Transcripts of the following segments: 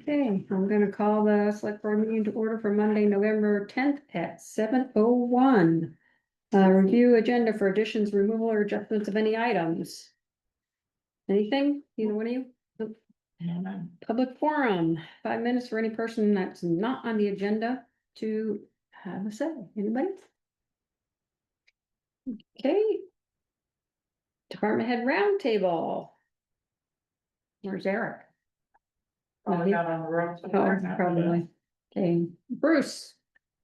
Okay, I'm gonna call the select board meeting to order for Monday, November 10th at 7:01. Review agenda for additions, removal, or adjustments of any items. Anything? Either one of you? Nope. Public forum, 5 minutes for any person that's not on the agenda to have a say. Anybody? Okay. Department head roundtable. Where's Eric? Probably out on the road. Oh, probably. Okay, Bruce,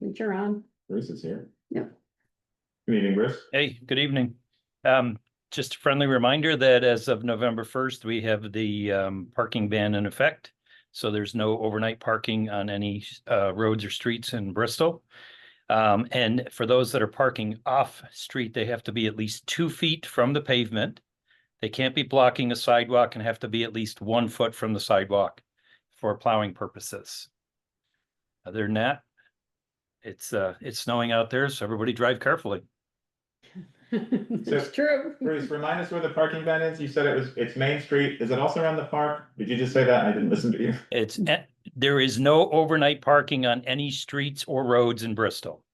you're on. Bruce is here. Yep. Good evening, Bruce. Hey, good evening. Just a friendly reminder that as of November 1st, we have the parking ban in effect. So there's no overnight parking on any roads or streets in Bristol. And for those that are parking off street, they have to be at least 2 feet from the pavement. They can't be blocking a sidewalk and have to be at least 1 foot from the sidewalk for plowing purposes. Other than that, it's snowing out there, so everybody drive carefully. It's true. Bruce, remind us where the parking ban is. You said it's Main Street. Is it also around the park? Did you just say that? I didn't listen to you. There is no overnight parking on any streets or roads in Bristol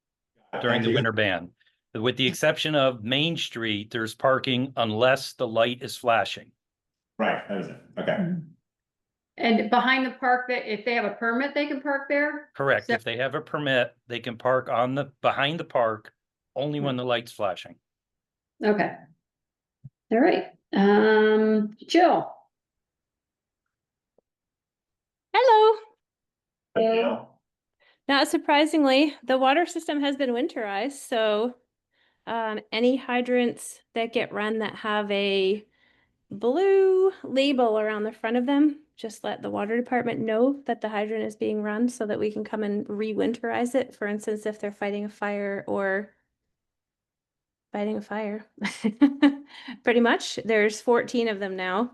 during the winter ban. With the exception of Main Street, there's parking unless the light is flashing. Right, that was it. Okay. And behind the park, that if they have a permit, they can park there? Correct. So- If they have a permit, they can park behind the park only when the light's flashing. Okay. All right, Jill. Hello. Hello. Not surprisingly, the water system has been winterized, so any hydrants that get run that have a blue label around the front of them, just let the water department know that the hydrant is being run so that we can come and re-winterize it. For instance, if they're fighting a fire or fighting a fire. Pretty much. There's 14 of them now.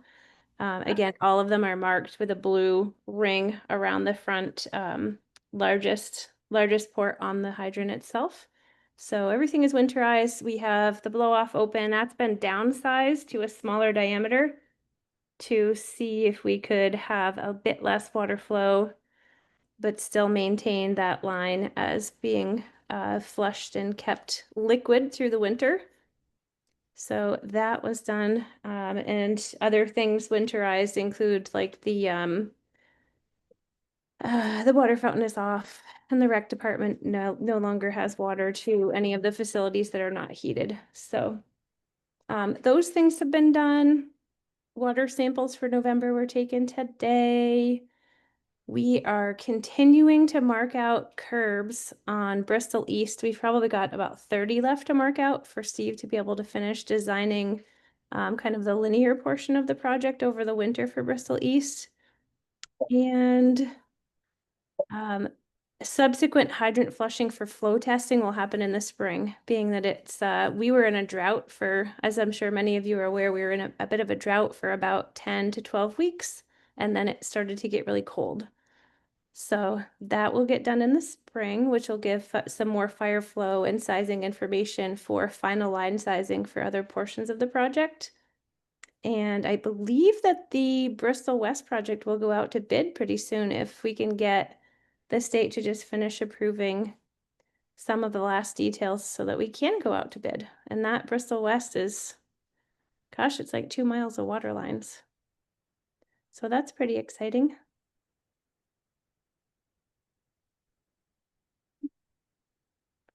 Again, all of them are marked with a blue ring around the front, largest port on the hydrant itself. So everything is winterized. We have the blow off open. That's been downsized to a smaller diameter to see if we could have a bit less water flow, but still maintain that line as being flushed and kept liquid through the winter. So that was done, and other things winterized include like the water fountain is off, and the rec department no longer has water to any of the facilities that are not heated. So those things have been done. Water samples for November were taken today. We are continuing to mark out curbs on Bristol East. We've probably got about 30 left to mark out for Steve to be able to finish designing kind of the linear portion of the project over the winter for Bristol East. And subsequent hydrant flushing for flow testing will happen in the spring, being that it's we were in a drought for, as I'm sure many of you are aware, we were in a bit of a drought for about 10 to 12 weeks, and then it started to get really cold. So that will get done in the spring, which will give some more fire flow and sizing information for final line sizing for other portions of the project. And I believe that the Bristol West project will go out to bid pretty soon if we can get the state to just finish approving some of the last details so that we can go out to bid. And that Bristol West is, gosh, it's like 2 miles of water lines. So that's pretty exciting.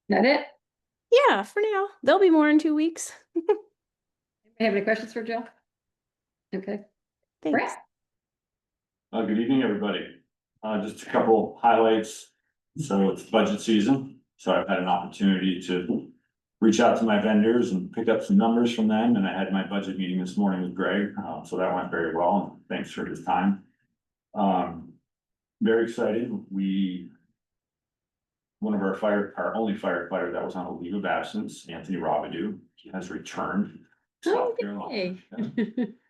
That it? Yeah, for now. There'll be more in 2 weeks. Have any questions for Jill? Okay. Thanks. Brett? Good evening, everybody. Just a couple highlights. So it's budget season, so I've had an opportunity to reach out to my vendors and pick up some numbers from them, and I had my budget meeting this morning with Greg, so that went very well, and thanks for his time. Very excited. One of our only firefighter that was on a leave of absence, Anthony Robidoux, has returned. to South Carolina.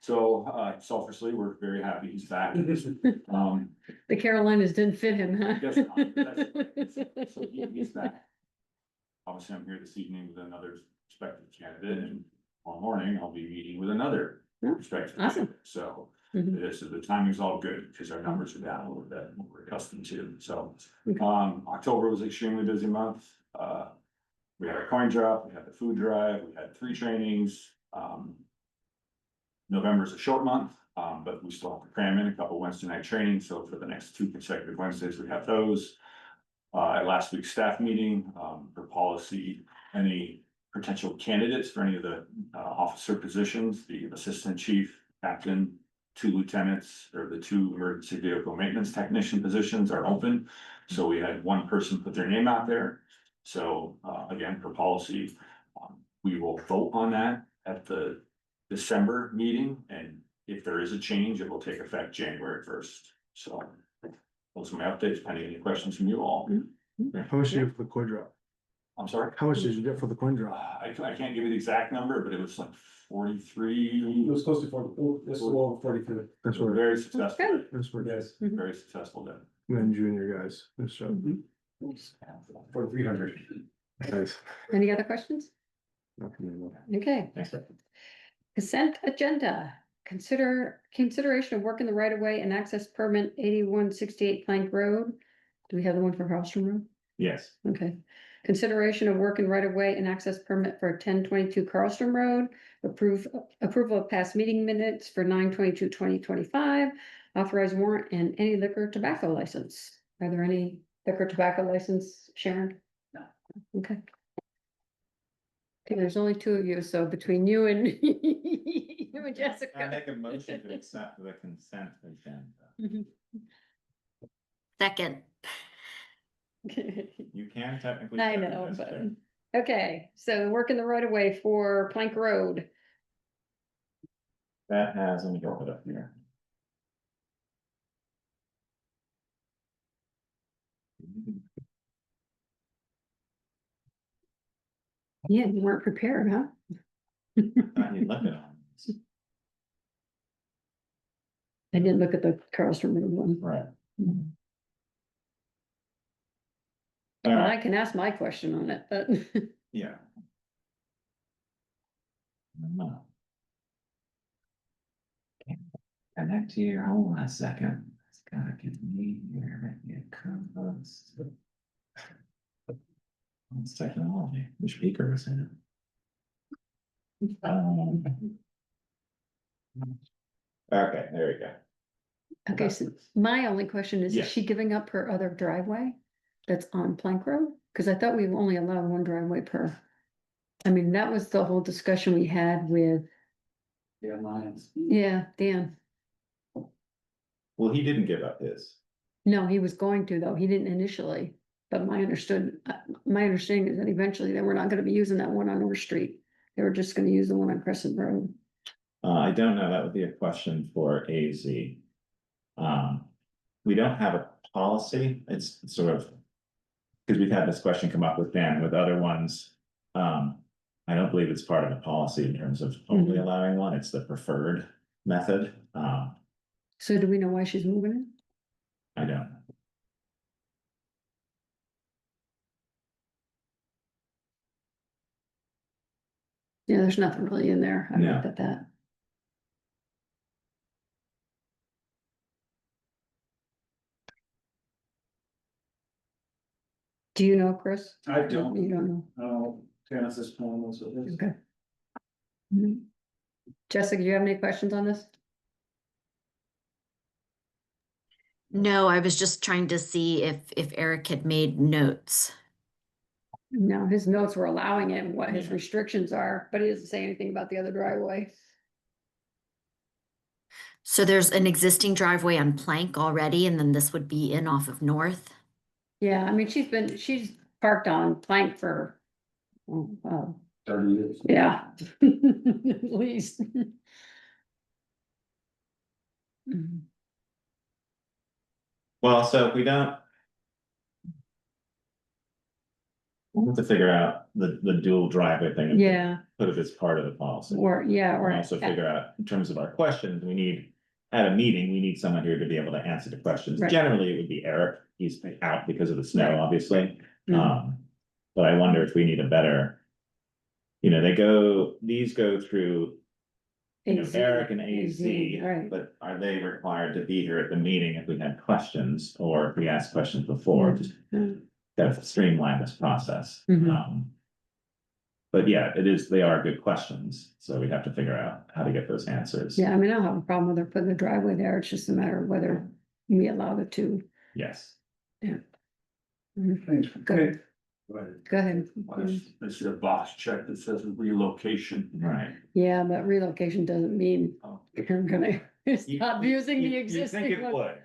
So selfishly, we're very happy he's back. The Carolinas didn't fit him, huh? Guess not. So he's back. Obviously, I'm here this evening with another prospective candidate, and tomorrow morning I'll be meeting with another prospective Awesome. candidate. So Mhm. So the timing's all good, because our numbers are down a little bit, what we're accustomed to, so. Okay. October was extremely busy month, we had a coin drop, we had the food drive, we had 3 trainings, November's a short month, but we still have to cram in a couple Wednesday night trainings, so for the next 2 consecutive Wednesdays, we have those. At last week's staff meeting, for policy, any potential candidates for any of the officer positions, the assistant chief, captain, 2 lieutenants, or the 2 emergency vehicle maintenance technician positions are open. So we had 1 person put their name out there. So again, for policy, we will vote on that at the December meeting, and if there is a change, it will take effect January 1st. So those are my updates, pending any questions from you all. How much did you get for the coin drop? I'm sorry? How much did you get for the coin drop? I can't give you the exact number, but it was like 43. It was close to 40, this was over 42. That's what, Very successful, Good. day, that's what, Yes, very successful day. then junior guys, that's so, 4,300. nice. Any other questions? Nothing. Okay. Thanks. Consent agenda, consideration of work in the right of way and access permit 8168 Plank Road. Do we have the one for Carlstrom Road? Yes, Okay. Consideration of work in right of way and access permit for 1022 Carlstrom Road. Approval of past meeting minutes for 9/22/2025. Authorized warrant and any liquor tobacco license. Are there any liquor tobacco license, Sharon? No. Okay. Okay, there's only 2 of you, so between you and you and I Jessica. make a motion to accept the consent agenda. Mhm. Second, You can technically. I second know, this, but, Chair. okay, so work in the right of way for Plank Road. That has, let me go it up here. Yeah, you weren't prepared, huh? Thought you'd look at it. I didn't look at the Carlstrom Road one. Right. Well, I can ask my question on it, but Yeah. No. Connect here, hold on a second. It's gotta get me here, get co-host. It's technology, the speaker was in it. Okay, there we go. okay, so my only question is Yes. she giving up her other driveway that's on Plank Road? Cause I thought we only allowed 1 driveway per. I mean, that was the whole discussion we had with, Yeah, Lions. yeah, Dan. Well, he didn't give up his. No, he was going to though. He didn't initially, but my understanding is that eventually they were not gonna be using that one on North Street. They were just gonna use the one on Crescent Road. I don't know, that would be a question for AZ. We don't have a policy, it's sort of. Cause we've had this question come up with Dan with other ones. I don't believe it's part of the policy in terms of only allowing one, it's the preferred method. So do we know why she's moving it? I don't. Yeah, there's nothing really in there. I No. looked at that. Do you know, Chris? I You don't, don't know. no, Genesis plan was with this. Okay. Mhm. Jessica, do you have any questions on this? no, I was just trying to see if Eric had made notes. No, his notes were allowing it and what his Yeah. restrictions are, but he doesn't say anything about the other driveway. So there's an existing driveway on Plank already, and then this would be in off of North. Yeah, I mean, she's parked on Plank for, oh, 30 years. yeah, at least. Mhm. Well, so if we don't. We'll have to figure out the dual driveway thing. and Yeah, Put it as part of the policy. or, yeah, or. And also figure out, in terms of our questions, we need, at a meeting, we need someone here to be able to answer the questions. Right. Generally, it would be Eric, he's out because of the snow, Right. obviously. Mhm. But I wonder if we need a better. You know, these go through AZ, Eric and AZ, right. but are they required to be here at the meeting if we had questions or if we asked questions before? Just Mhm. to streamline this process. Mhm. But yeah, they are good questions, so we have to figure out how to get those answers. Yeah, I mean, I don't have a problem with her putting the driveway there. It's just a matter of whether we allow the two. Yes. Mhm. Thanks. Good. Right. Go ahead. I see a box check that says relocation. Right. Yeah, but relocation doesn't mean Oh. you're gonna stop using the You think existing it one. would,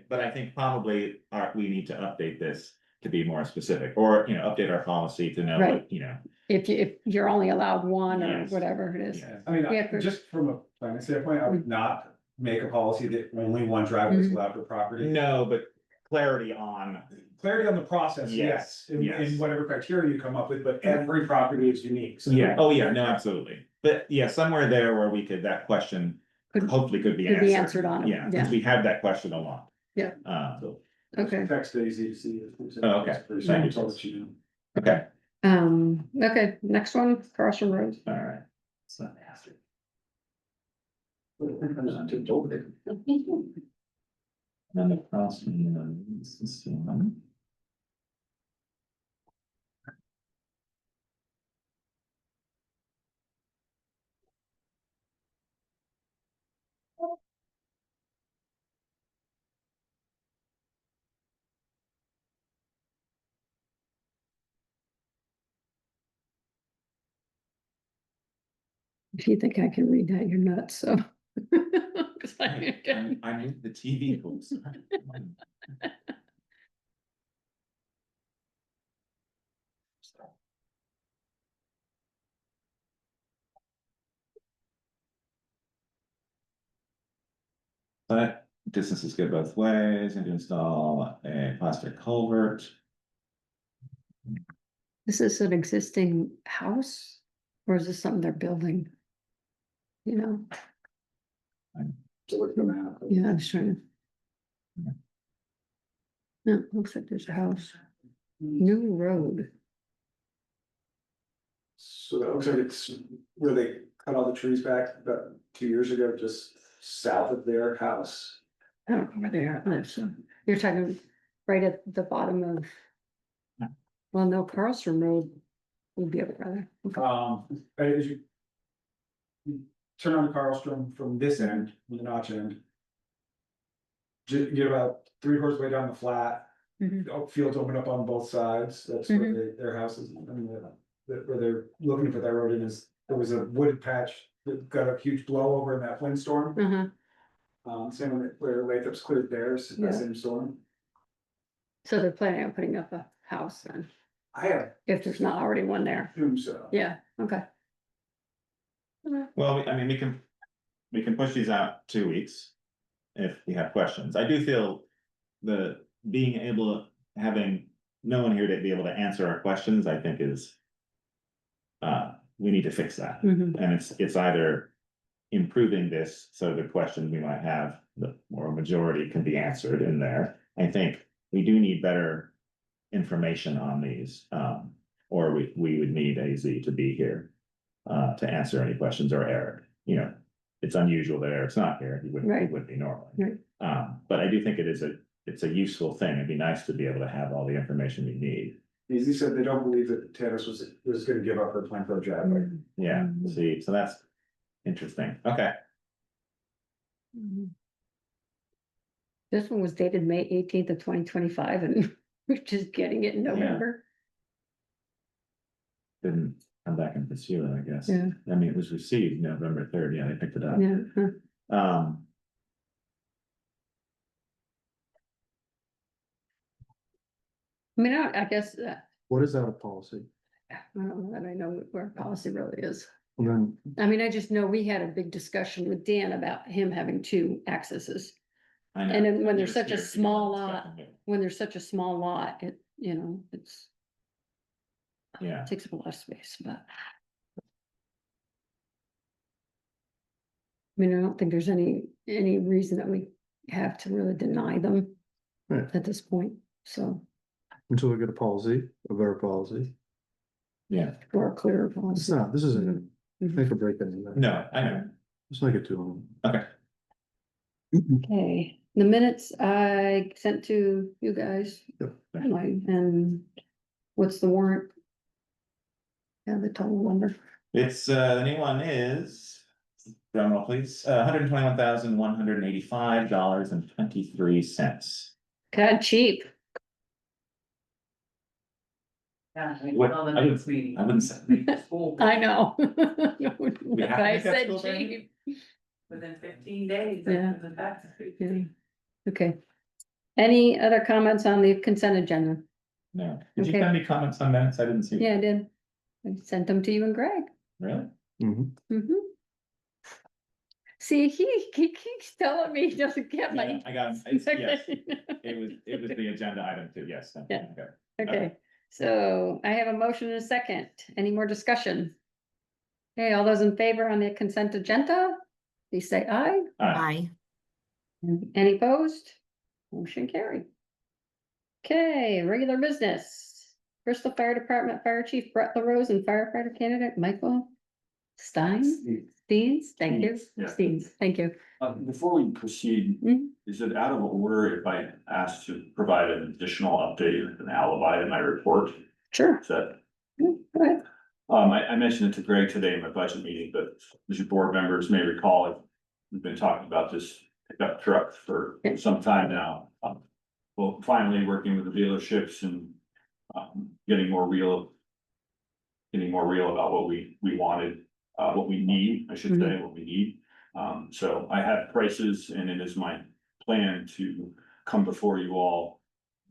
but I think probably we need to update this to be more specific, or, update our policy to know, Right. what, If you're only allowed one or Yes. whatever it is. Yeah. I mean, Yeah, Chris. just from a planning standpoint, I would not make a policy that only one driveway is allowed per property. No, but clarity on, Clarity on the process, Yes, yes, and yes. whatever criteria you come up with, but every property is unique, so. oh yeah, no, absolutely. But yeah, somewhere there where that question Could- hopefully could be could be answered. answered on it, Yeah, yeah. because we had that question a lot. Yeah. Okay, Text Daisy to see. Oh, okay. Thank you. I'll let you know. Okay, okay, next one, Carson Road. all right. It's not nasty. Then the crossing, this is the one. If you think I can read that, you're nuts, so. 'Cause I moved the TV closer. But distance is good both ways, and to install a plastic culvert. This is an existing house, or is this something they're building? You know, So look at the map. yeah, I was trying to. No, looks like there's a house, new road. So that looks like it's where they cut all the trees back about 2 years ago, just south of their house. I don't know where they are, live, so you're talking right at the bottom of. Well, no, Carlson Road would be up rather. Right as you turn on Carlstrom from this end, from the notch end. You get about 3/4 way down the flat, Mhm. the fields open up on both sides, that's where their house is, and where they're looking to put that road in is, there was a wooded patch that got a huge blowover in that windstorm. Same with where Lathrop's cleared theirs, Yeah. that same storm. So they're planning on putting up a house then, I have if there's not already one there. assumed so. Yeah, okay. Well, I mean, we can push these out 2 weeks. If you have questions, I do feel having no one here to be able to answer our questions, I think is. We need to fix that, Mhm. and it's either improving this, so the questions we might have, or a majority can be answered in there. I think we do need better information on these, or we would need AZ to be here. To answer any questions, or Eric, it's unusual that Eric's not here, he Right. would be normally. Right. But I do think it's a useful thing, it'd be nice to be able to have all the information we need. He said they don't believe that Tanis was gonna give up her plan for a driveway. Yeah, see, so that's interesting, okay. Mhm. This one was dated May 18th of 2025, and we're just getting it in November. Didn't come back and pursue it, I guess. Yeah. I mean, it was received November 3rd, yeah, they picked it up. Yeah, huh. I mean, I guess, What is out of policy? I don't know that I know where our policy really is. And then, I mean, I just know we had a big discussion with Dan about him having two accesses. I know. And then when He there's was such a here, he small was lot, discussing it. when there's such a small lot, it's. Yeah. Takes up a lot of space, but. I mean, I don't think there's any reason that we have to really deny them. Right. At this point, so, until we get a policy, a better policy. Yeah, or a clearer It's policy. not, this isn't Mhm. make or break anything. no, I know, Let's make it 2 Okay, Okay, the minutes I sent to you guys. Yep. And what's the warrant? Yeah, the total number. it's, the new one is, drum roll please, $121,185.23. God, cheap. Yeah. What- On the I would- next meeting. I wouldn't say. School I know. We have to But I make that said school payment? cheap. Within 15 days. Yeah. after the taxes. Yeah. Okay. Any other comments on the consent agenda? No, did you Okay. send me comments on minutes? I didn't see. Yeah, I did. I sent them to you and Greg. Really? Mm-hmm. See, he keeps telling me he doesn't get Yeah, my. I got, it's, yes, it was the agenda item too, yes. thank you. Yeah. Okay. Okay, so I have a motion and a second. Any more discussion? Okay, all those in favor on the consent agenda, please say aye. Aye. Any opposed? Motion carried. Okay, regular business. Bristol Fire Department Fire Chief Brett LaRose and firefighter candidate Michael Steins, thank you. Yeah. Steens, thank you. Before we proceed, Mhm. is it out of order if I ask to provide an additional update, an alibi in my report? Sure. Is that, Go ahead. I mentioned it to Greg today in my budget meeting, but as your board members may recall, we've been talking about this pickup truck for some time now. Well, finally working with the dealerships and, getting more real about what we wanted, what we need, I should say, what we need. So I have prices and it is my plan to come before you all.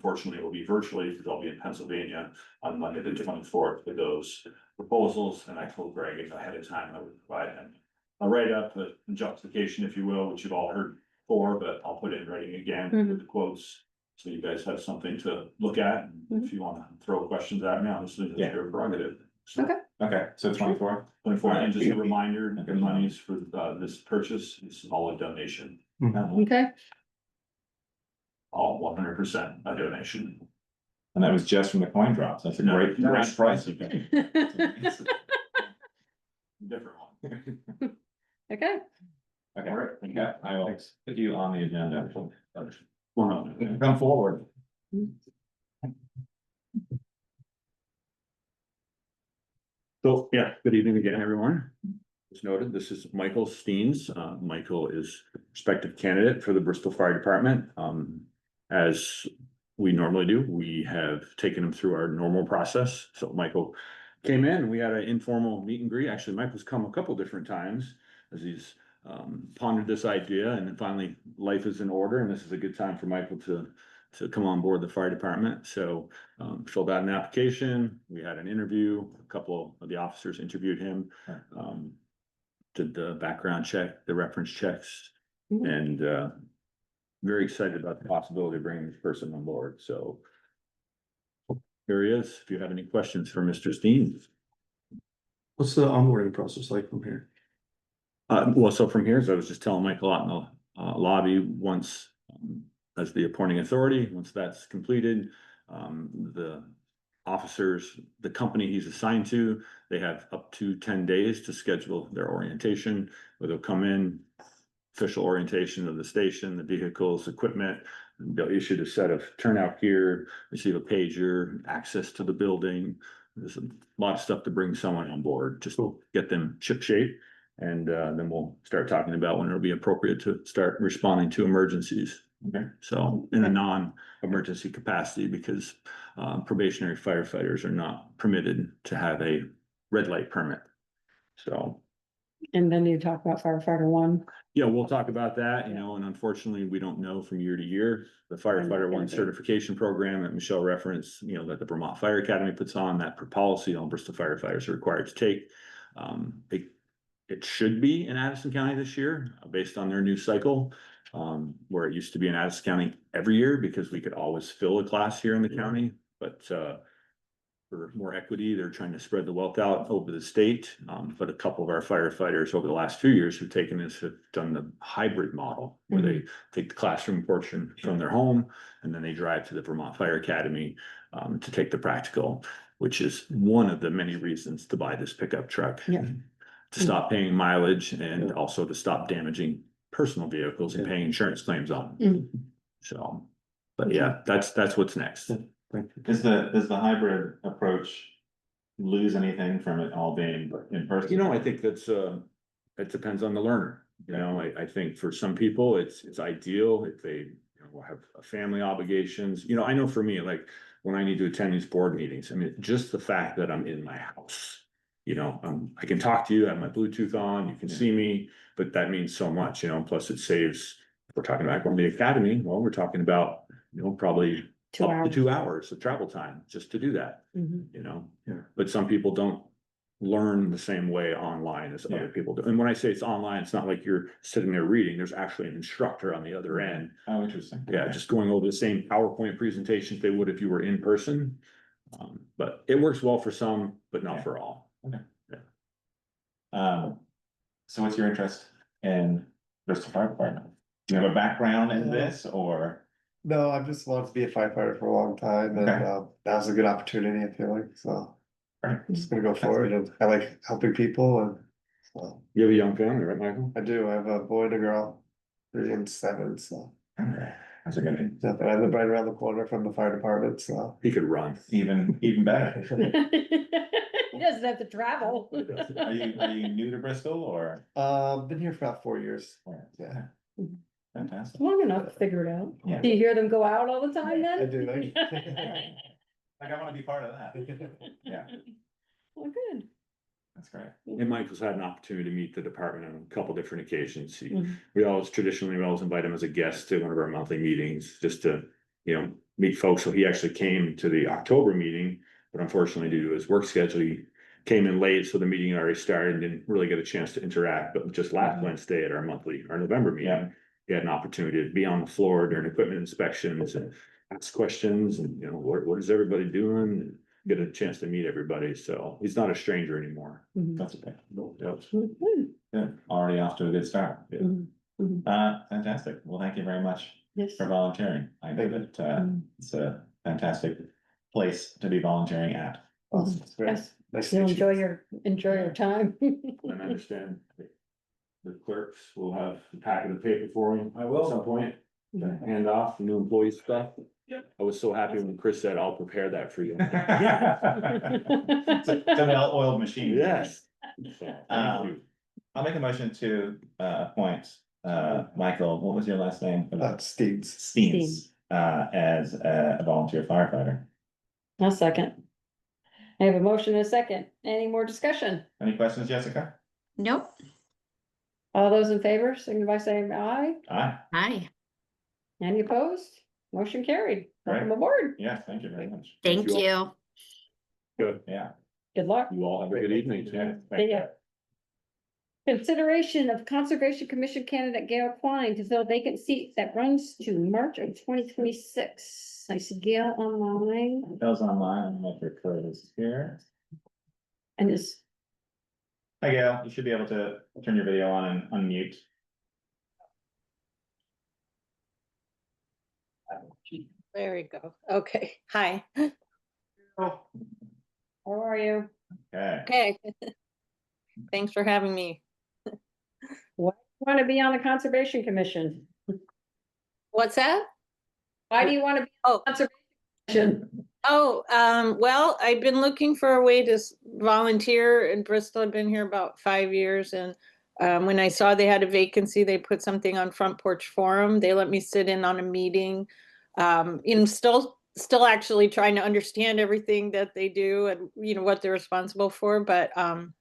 Fortunately, it will be virtually because I'll be in Pennsylvania on Monday, the 24th with those proposals. And I told Greg if ahead of time, I would provide him a write-up, a justification, if you will, which you've all heard before, but I'll put it in writing again with the quotes. So you guys have something to look at. And if you want to throw questions at me, honestly, it's your prerogative. So, Okay. Okay, so 24. 24, and just a reminder, the monies for this purchase is all a donation, Okay, all 100% a donation. And that was just from the coin drops. That's a No, great no. price. Different one. okay, Okay, yeah, I will put you on the agenda. Well, no, Come forward. So, yeah, good evening again, everyone. As noted, this is Michael Steens. Michael is prospective candidate for the Bristol Fire Department. As we normally do, we have taken him through our normal process. So Michael came in and we had an informal meet and greet. Actually, Michael's come a couple different times as he's pondered this idea, and then finally life is in order, and this is a good time for Michael to come on board the fire department. So filled out an application, we had an interview, a couple of the officers interviewed him, did the background check, the reference checks, and very excited about the possibility of bringing this person on board. So here he is. If you have any questions for Mr. Steens. What's the onboarding process like from here? Well, so from here, as I was just telling Michael out in the lobby, once as the appointing authority, once that's completed, the officers, the company he's assigned to, they have up to 10 days to schedule their orientation, where they'll come in, official orientation of the station, the vehicles, equipment. They'll issue a set of turnout gear, receive a pager, access to the building. There's a lot of stuff to bring someone on board, just to get them ship shape. And then we'll start talking about when it'll be appropriate to start responding to emergencies. Okay, so in a non-emergency capacity, because probationary firefighters are not permitted to have a red light permit. So, and then you talk about firefighter one. yeah, we'll talk about that, and unfortunately, we don't know from year to year. The firefighter one certification program that Michelle referenced, that the Vermont Fire Academy puts on, that per policy, all Bristol firefighters are required to take. It should be in Addison County this year, based on their new cycle, where it used to be in Addison County every year because we could always fill a class here in the county. But for more equity, they're trying to spread the wealth out over the state. But a couple of our firefighters over the last few years who've taken this have done the hybrid model, where they take the classroom portion from their home and then they drive to the Vermont Fire Academy to take the practical, which is one of the many reasons to buy this pickup truck. Yeah. to stop paying mileage and also to stop damaging personal vehicles and paying insurance claims on them. Mhm. So, but yeah, that's what's next. Does the hybrid approach lose anything from it all being in person? You know, I think that's, it depends on the learner. You know, I think for some people, it's ideal if they, you know, have family obligations. You know, I know for me, like, when I need to attend these board meetings, I mean, just the fact that I'm in my house. You know, I can talk to you, I have my Bluetooth on, you can see me, but that means so much, you know, plus it saves. If we're talking about going to the academy, well, we're talking about, you know, probably 2 up to hours. 2 hours of travel time just to do that, Mhm. you know? Yeah. But some people don't learn the same way online as other people do. And when I say it's online, it's not like you're sitting there reading, there's actually an instructor on the other end. Oh, interesting. Yeah, just going over the same PowerPoint presentations they would if you were in person. But it works well for some, but not Yeah. for all. So what's your interest in Bristol Fire Department? Do you have a background in this, or? No, I've just wanted to be a firefighter for a long time, and Okay. now's a good opportunity, I feel like, so. Right. I'm just gonna go for it, and I like helping people, and so. You have a young family, right, Michael? I do, I have a boy and a girl, 3 and 7, so. Okay, that's a good, Yeah, but I live right around the corner from the fire department, so. He could run. even better. He doesn't have to travel. Are you new to Bristol, or? Been here for about 4 years, yeah. Fantastic. Long enough to figure it out. Yeah. Do you hear them go out all the time then? I do, Like, I wanna be part of that. Yeah, Well, good. that's great. And Michael's had an opportunity to meet the department on a couple different occasions. Mhm. We always invite him as a guest to one of our monthly meetings, just to, you know, meet folks. So he actually came to the October meeting, but unfortunately due to his work schedule, he came in late, so the meeting had already started and didn't really get a chance to interact. But just last Wednesday at our November meeting, he had an opportunity to be on the floor during equipment inspections and ask questions and, you know, what is everybody doing? And get a chance to meet everybody. So he's not a stranger anymore. Mhm. That's okay. Yep. Good. Good, already off to a good start. Yeah. Mhm. Mhm. Fantastic. Well, thank you very much Yes. for volunteering. I know that, it's a fantastic place to be volunteering at. Awesome, it's great. Yes. Nice to You'll meet you. enjoy your time. And I understand the clerks will have a packet of paper for him. I will. At some point, to hand off new employee stuff. I was so happy when Chris said, I'll prepare that for you. It's an well-oiled machine. Yes. So, thank Um, you. I'll make a motion to appoint Michael, what was your last name? Steeds. Steens, as a volunteer firefighter. A second. I have a motion and a second. Any more discussion? Any questions, Jessica? Nope. All those in favor, signify by saying aye. Aye, Hi. Any opposed? Motion carried. Welcome Right. aboard. yes, thank you very much. Thank you you. Good. Yeah. Good luck. You all have a good evening. Yeah. See ya. Consideration of Conservation Commission candidate Gail Klein to fill vacant seat that runs to March of 2026. I see Gail online Bill's online, I'm gonna record this here. and is, Hi Gail, you should be able to turn your video on and unmute. There we go. Okay, hi. how are you? Okay, Okay. Thanks for having me. Want to be on the Conservation Commission? What's that? Why do you want to be Oh. on the Conservation Commission? Oh, well, I've been looking for a way to volunteer in Bristol. I've been here about 5 years, and when I saw they had a vacancy, they put something on Front Porch Forum. They let me sit in on a meeting. Still actually trying to understand everything that they do and what they're responsible for. But I'm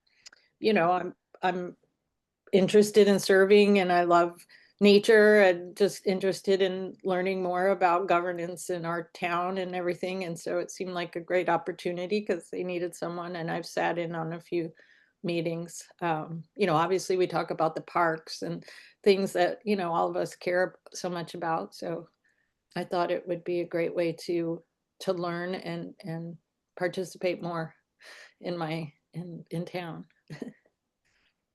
interested in serving, and I love nature and just interested in learning more about governance in our town and everything. And so it seemed like a great opportunity because they needed someone, and I've sat in on a few meetings. Obviously we talk about the parks and things that, all of us care so much about. So I thought it would be a great way to learn and participate more in town.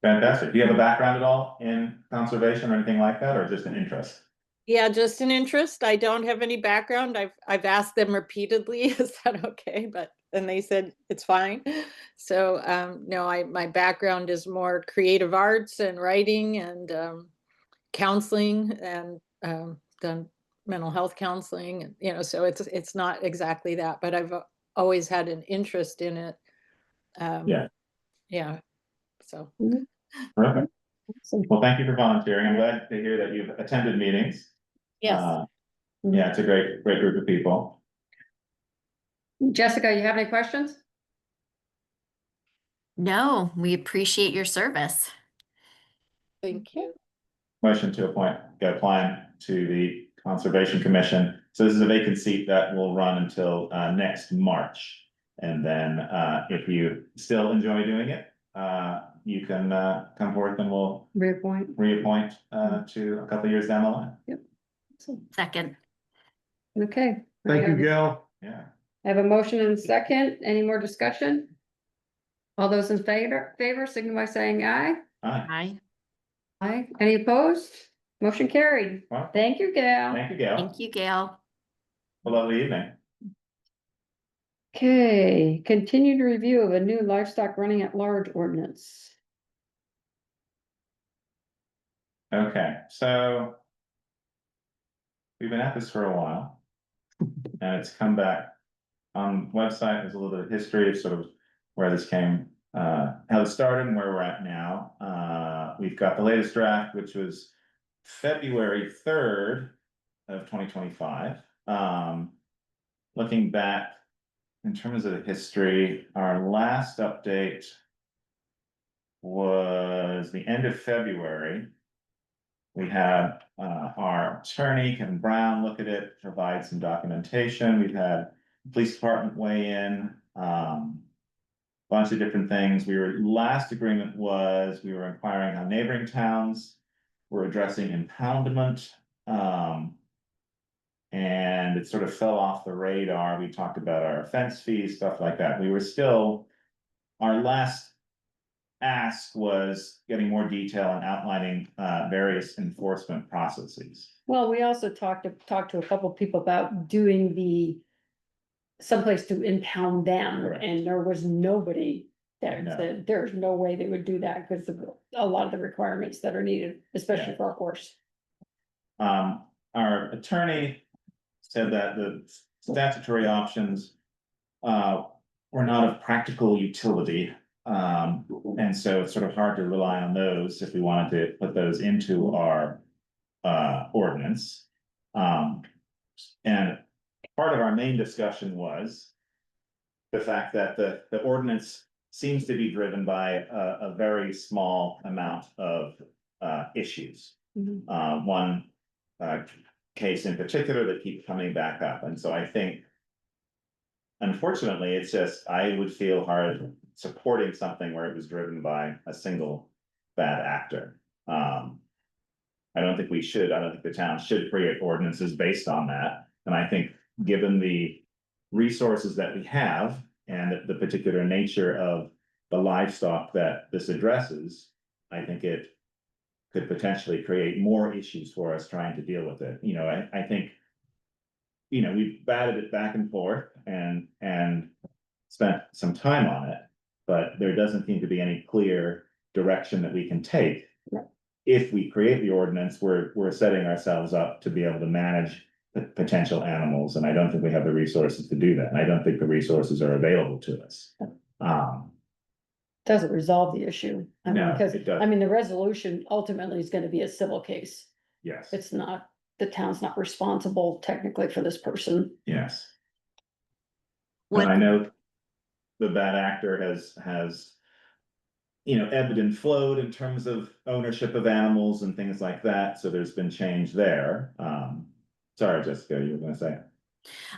fantastic. Do you have a background at all in conservation or anything like that, or just an interest? Yeah, just an interest. I don't have any background. I've asked them repeatedly, is that okay? But then they said it's fine. So no, my background is more creative arts and writing and counseling and done mental health counseling, and so it's not exactly that, but I've always had an interest in it. Yeah. Yeah. So Perfect. Awesome. Well, thank you for volunteering. I'm glad to hear that you've attended meetings. yes. Yeah, it's a great group of people. Jessica, you have any questions? No, we appreciate your service. Thank you. Motion to get applying to the Conservation Commission. So this is a vacant seat that will run until next March. And then if you still enjoy doing it, you can come forth and we'll Reappoint. to a couple of years down the line. Awesome. Second. Okay. Thank you, Gail. Yeah. I have a motion and a second. Any more discussion? All those in favor signify by saying aye. Aye. Aye. Aye. Any opposed? Motion carried. Well, Thank you, Gail. thank you, Gail. Thank you, Gail. Have a lovely evening. Okay, continued review of a new livestock running at large ordinance. Okay, so we've been at this for a while. And it's come back on the website. There's a little bit of history of sort of where this came, how it started and where we're at now. We've got the latest draft, which was February 3rd of 2025. Looking back in terms of the history, our last update was the end of February. We had our attorney, Kevin Brown, look at it, provide some documentation. We've had police department weigh in, bunch of different things. Last agreement was we were inquiring how neighboring towns were addressing impoundment. And it sort of fell off the radar. We talked about our offense fees, stuff like that. Our last ask was getting more detail and outlining various enforcement processes. Well, we also talked to a couple people about doing someplace to impound them, Correct. and there was nobody that No. said there's no way they would do that because of a lot of the requirements that are needed, especially Yeah. for a horse. Our attorney said that the statutory options were not of practical utility. And so it's sort of hard to rely on those if we wanted to put those into our ordinance. And part of our main discussion was the fact that the ordinance seems to be driven by a very small amount of issues. Mhm. One case in particular that keeps coming back up. And so I think, unfortunately, it's just, I would feel hard supporting something where it was driven by a single bad actor. I don't think the town should create ordinances based on that. And I think given the resources that we have and the particular nature of the livestock that this addresses, I think it could potentially create more issues for us trying to deal with it. I think, we've batted it back and forth and spent some time on it, but there doesn't seem to be any clear direction that we can take. Right. If we create the ordinance, we're setting ourselves up to be able to manage the potential animals, and I don't think we have the resources to do that. And I don't think the resources are available to us. Doesn't resolve the issue. I mean, No, because, it doesn't. I mean, the resolution ultimately is gonna be a civil case. Yes, It's not, the town's not responsible technically for this person. yes. What, And I know the bad actor has ebbed and flowed in terms of ownership of animals and things like that. So there's been change there. Sorry, Jessica, you were gonna say.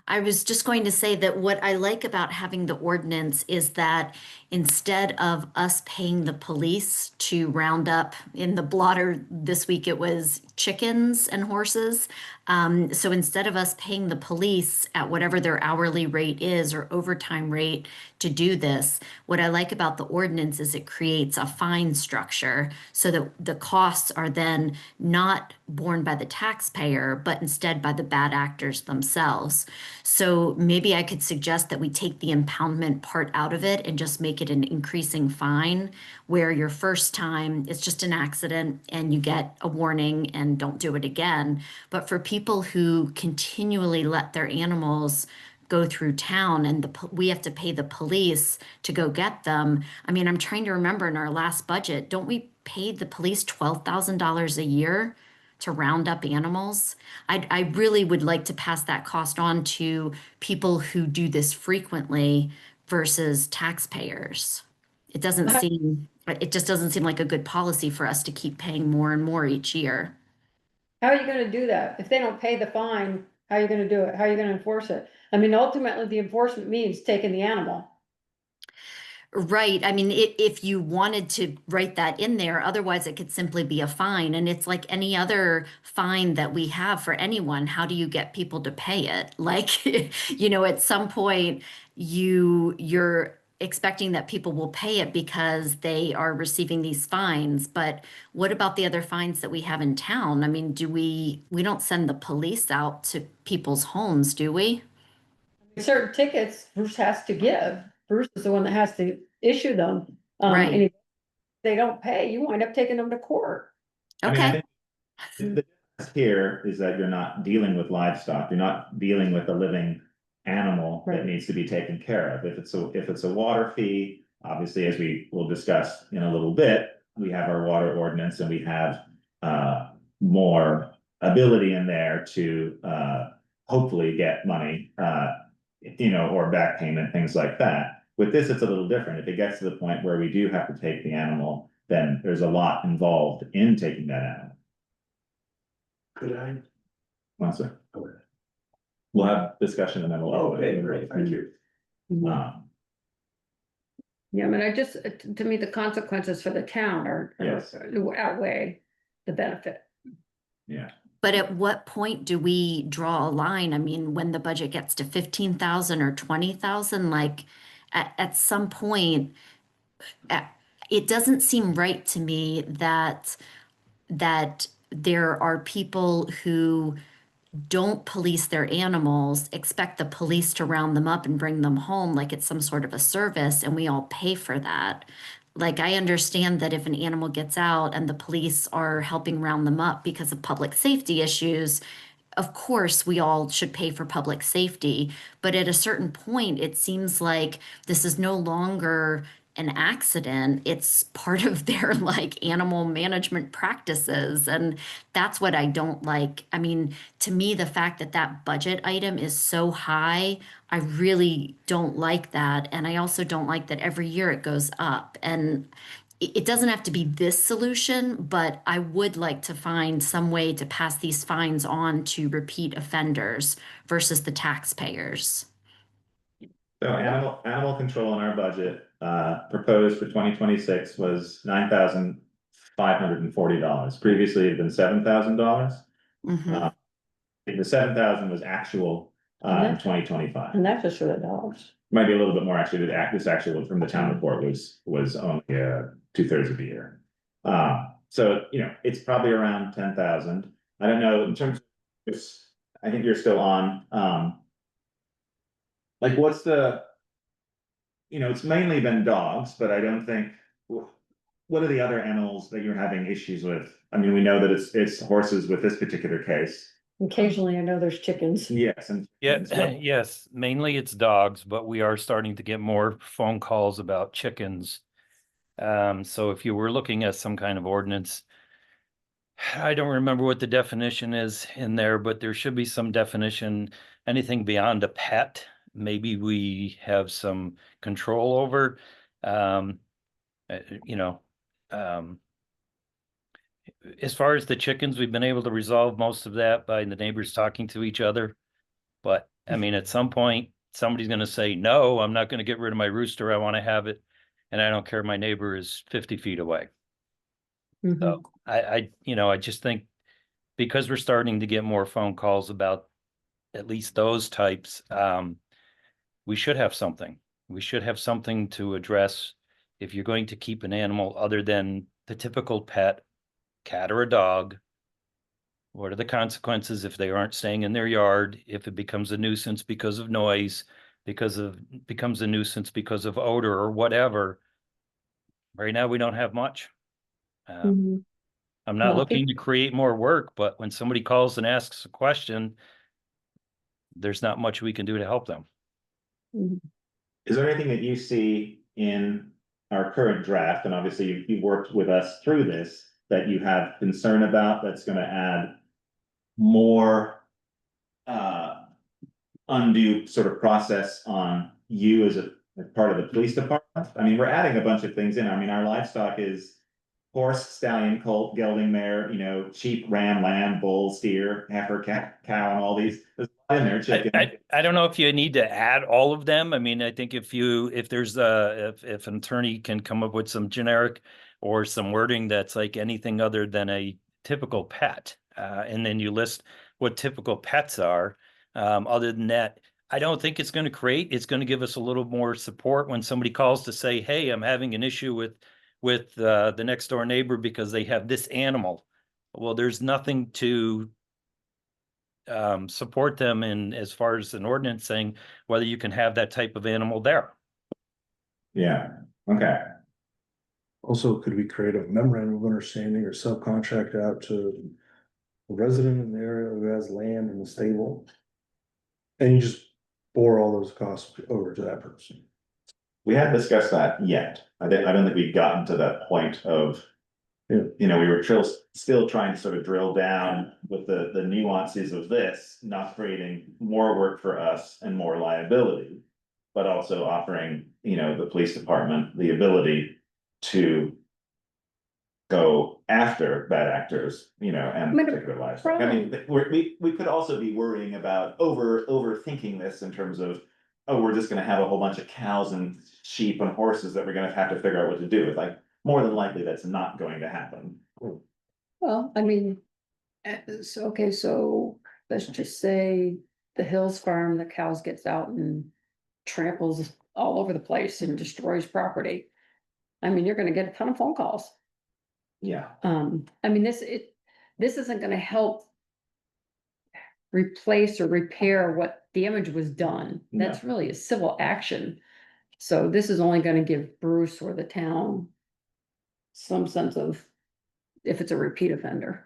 I was just going to say that what I like about having the ordinance is that instead of us paying the police to round up, in the blotter this week, it was chickens and horses. So instead of us paying the police at whatever their hourly rate is or overtime rate to do this, what I like about the ordinance is it creates a fine structure so that the costs are then not borne by the taxpayer, but instead by the bad actors themselves. So maybe I could suggest that we take the impoundment part out of it and just make it an increasing fine where your first time it's just an accident and you get a warning and don't do it again. But for people who continually let their animals go through town and we have to pay the police to go get them. I mean, I'm trying to remember in our last budget, don't we pay the police $12,000 a year to round up animals? I really would like to pass that cost on to people who do this frequently versus taxpayers. It just doesn't seem like a good policy for us to keep paying more and more each year. How are you gonna do that? If they don't pay the fine, how are you gonna do it? How are you gonna enforce it? I mean, ultimately, the enforcement means taking the animal. Right. I mean, if you wanted to write that in there, otherwise it could simply be a fine. And it's like any other fine that we have for anyone. How do you get people to pay it? Like, at some point you're expecting that people will pay it because they are receiving these fines. But what about the other fines that we have in town? I mean, we don't send the police out to people's homes, do we? Certain tickets Bruce has to give. Bruce is the one that has to issue them. Right. And if they don't pay, you wind up taking them to court. I mean, I Okay. think the difference here is that you're not dealing with livestock, you're not dealing with a living animal that Right. needs to be taken care of. If it's a water fee, obviously, as we will discuss in a little bit, we have our water ordinance and we have more ability in there to hopefully get money, or back payment, things like that. With this, it's a little different. If it gets to the point where we do have to take the animal, then there's a lot involved in taking that animal. Could I? One sec. Okay. We'll have discussion and then we'll. Okay, great, thank you. Um, Yeah, I mean, to me, the consequences for the town are Yes. outweigh the benefit. yeah, But at what point do we draw a line? I mean, when the budget gets to 15,000 or 20,000, like at some point, it doesn't seem right to me that there are people who don't police their animals, expect the police to round them up and bring them home like it's some sort of a service, and we all pay for that. Like, I understand that if an animal gets out and the police are helping round them up because of public safety issues, of course, we all should pay for public safety. But at a certain point, it seems like this is no longer an accident. It's part of their like animal management practices. And that's what I don't like. I mean, to me, the fact that that budget item is so high, I really don't like that. And I also don't like that every year it goes up. And it doesn't have to be this solution, but I would like to find some way to pass these fines on to repeat offenders versus the taxpayers. so animal control in our budget, proposed for 2026 was $9,540. Previously, it had been $7,000. Mhm. The 7,000 was actual in 2025. And that's just for the dogs. Might be a little bit more actually. This actual from the town report was only 2/3 of the year. So it's probably around 10,000. I don't know in terms of this. I think you're still on. Like what's the? It's mainly been dogs, but I don't think. What are the other animals that you're having issues with? I mean, we know that it's horses with this particular case. Occasionally, I know there's chickens. Yes, and Yeah, and so- yes, mainly it's dogs, but we are starting to get more phone calls about chickens. So if you were looking at some kind of ordinance, I don't remember what the definition is in there, but there should be some definition, anything beyond a pet, maybe we have some control over. Um, you know, as far as the chickens, we've been able to resolve most of that by the neighbors talking to each other. But I mean, at some point, somebody's gonna say, no, I'm not gonna get rid of my rooster. I want to have it. And I don't care, my neighbor is 50 feet away. Mhm. So I just think because we're starting to get more phone calls about at least those types, we should have something. We should have something to address if you're going to keep an animal other than the typical pet, cat or a dog. What are the consequences if they aren't staying in their yard, if it becomes a nuisance because of noise, becomes a nuisance because of odor or whatever? Right now, we don't have much. Mhm. I'm not Well, looking to create more work, but when somebody calls and asks a question, there's not much we can do to help them. Mhm. Is there anything that you see in our current draft, and obviously you've worked with us through this, that you have concern about that's gonna add more undue sort of process on you as part of the police department? I mean, we're adding a bunch of things in. I mean, our livestock is horse, stallion, colt, gelding mare, sheep, ram, lamb, bull, steer, heifer, cow, and all these. There's a lot in there, chicken. I don't know if you need to add all of them. I mean, I think if an attorney can come up with some generic or some wording that's like anything other than a typical pet, and then you list what typical pets are. Other than that, I don't think it's going to give us a little more support when somebody calls to say, hey, I'm having an issue with the next door neighbor because they have this animal. Well, there's nothing to support them in as far as an ordinance saying whether you can have that type of animal there. Yeah, okay. Also, could we create a memorandum of understanding or subcontract out to a resident in the area who has land in the stable? And you just bore all those costs over to that person. We haven't discussed that yet. I don't think we've gotten to that point of, Yeah. we were still trying to sort of drill down with the nuances of this, not creating more work for us and more liability, but also offering, the police department the ability to go after bad actors, and But particular livestock. I mean, we could also be worrying about overthinking this in terms of, oh, we're just gonna have a whole bunch of cows and sheep and horses that we're gonna have to figure out what to do with. Like, more than likely, that's not going to happen. Well, I mean, so let's just say the Hills Farm, the cows gets out and tramples all over the place and destroys property. I mean, you're gonna get a ton of phone calls. Yeah. I mean, this isn't gonna help replace or repair what damage was done. No. That's really a civil action. So this is only gonna give Bruce or the town some sense of if it's a repeat offender,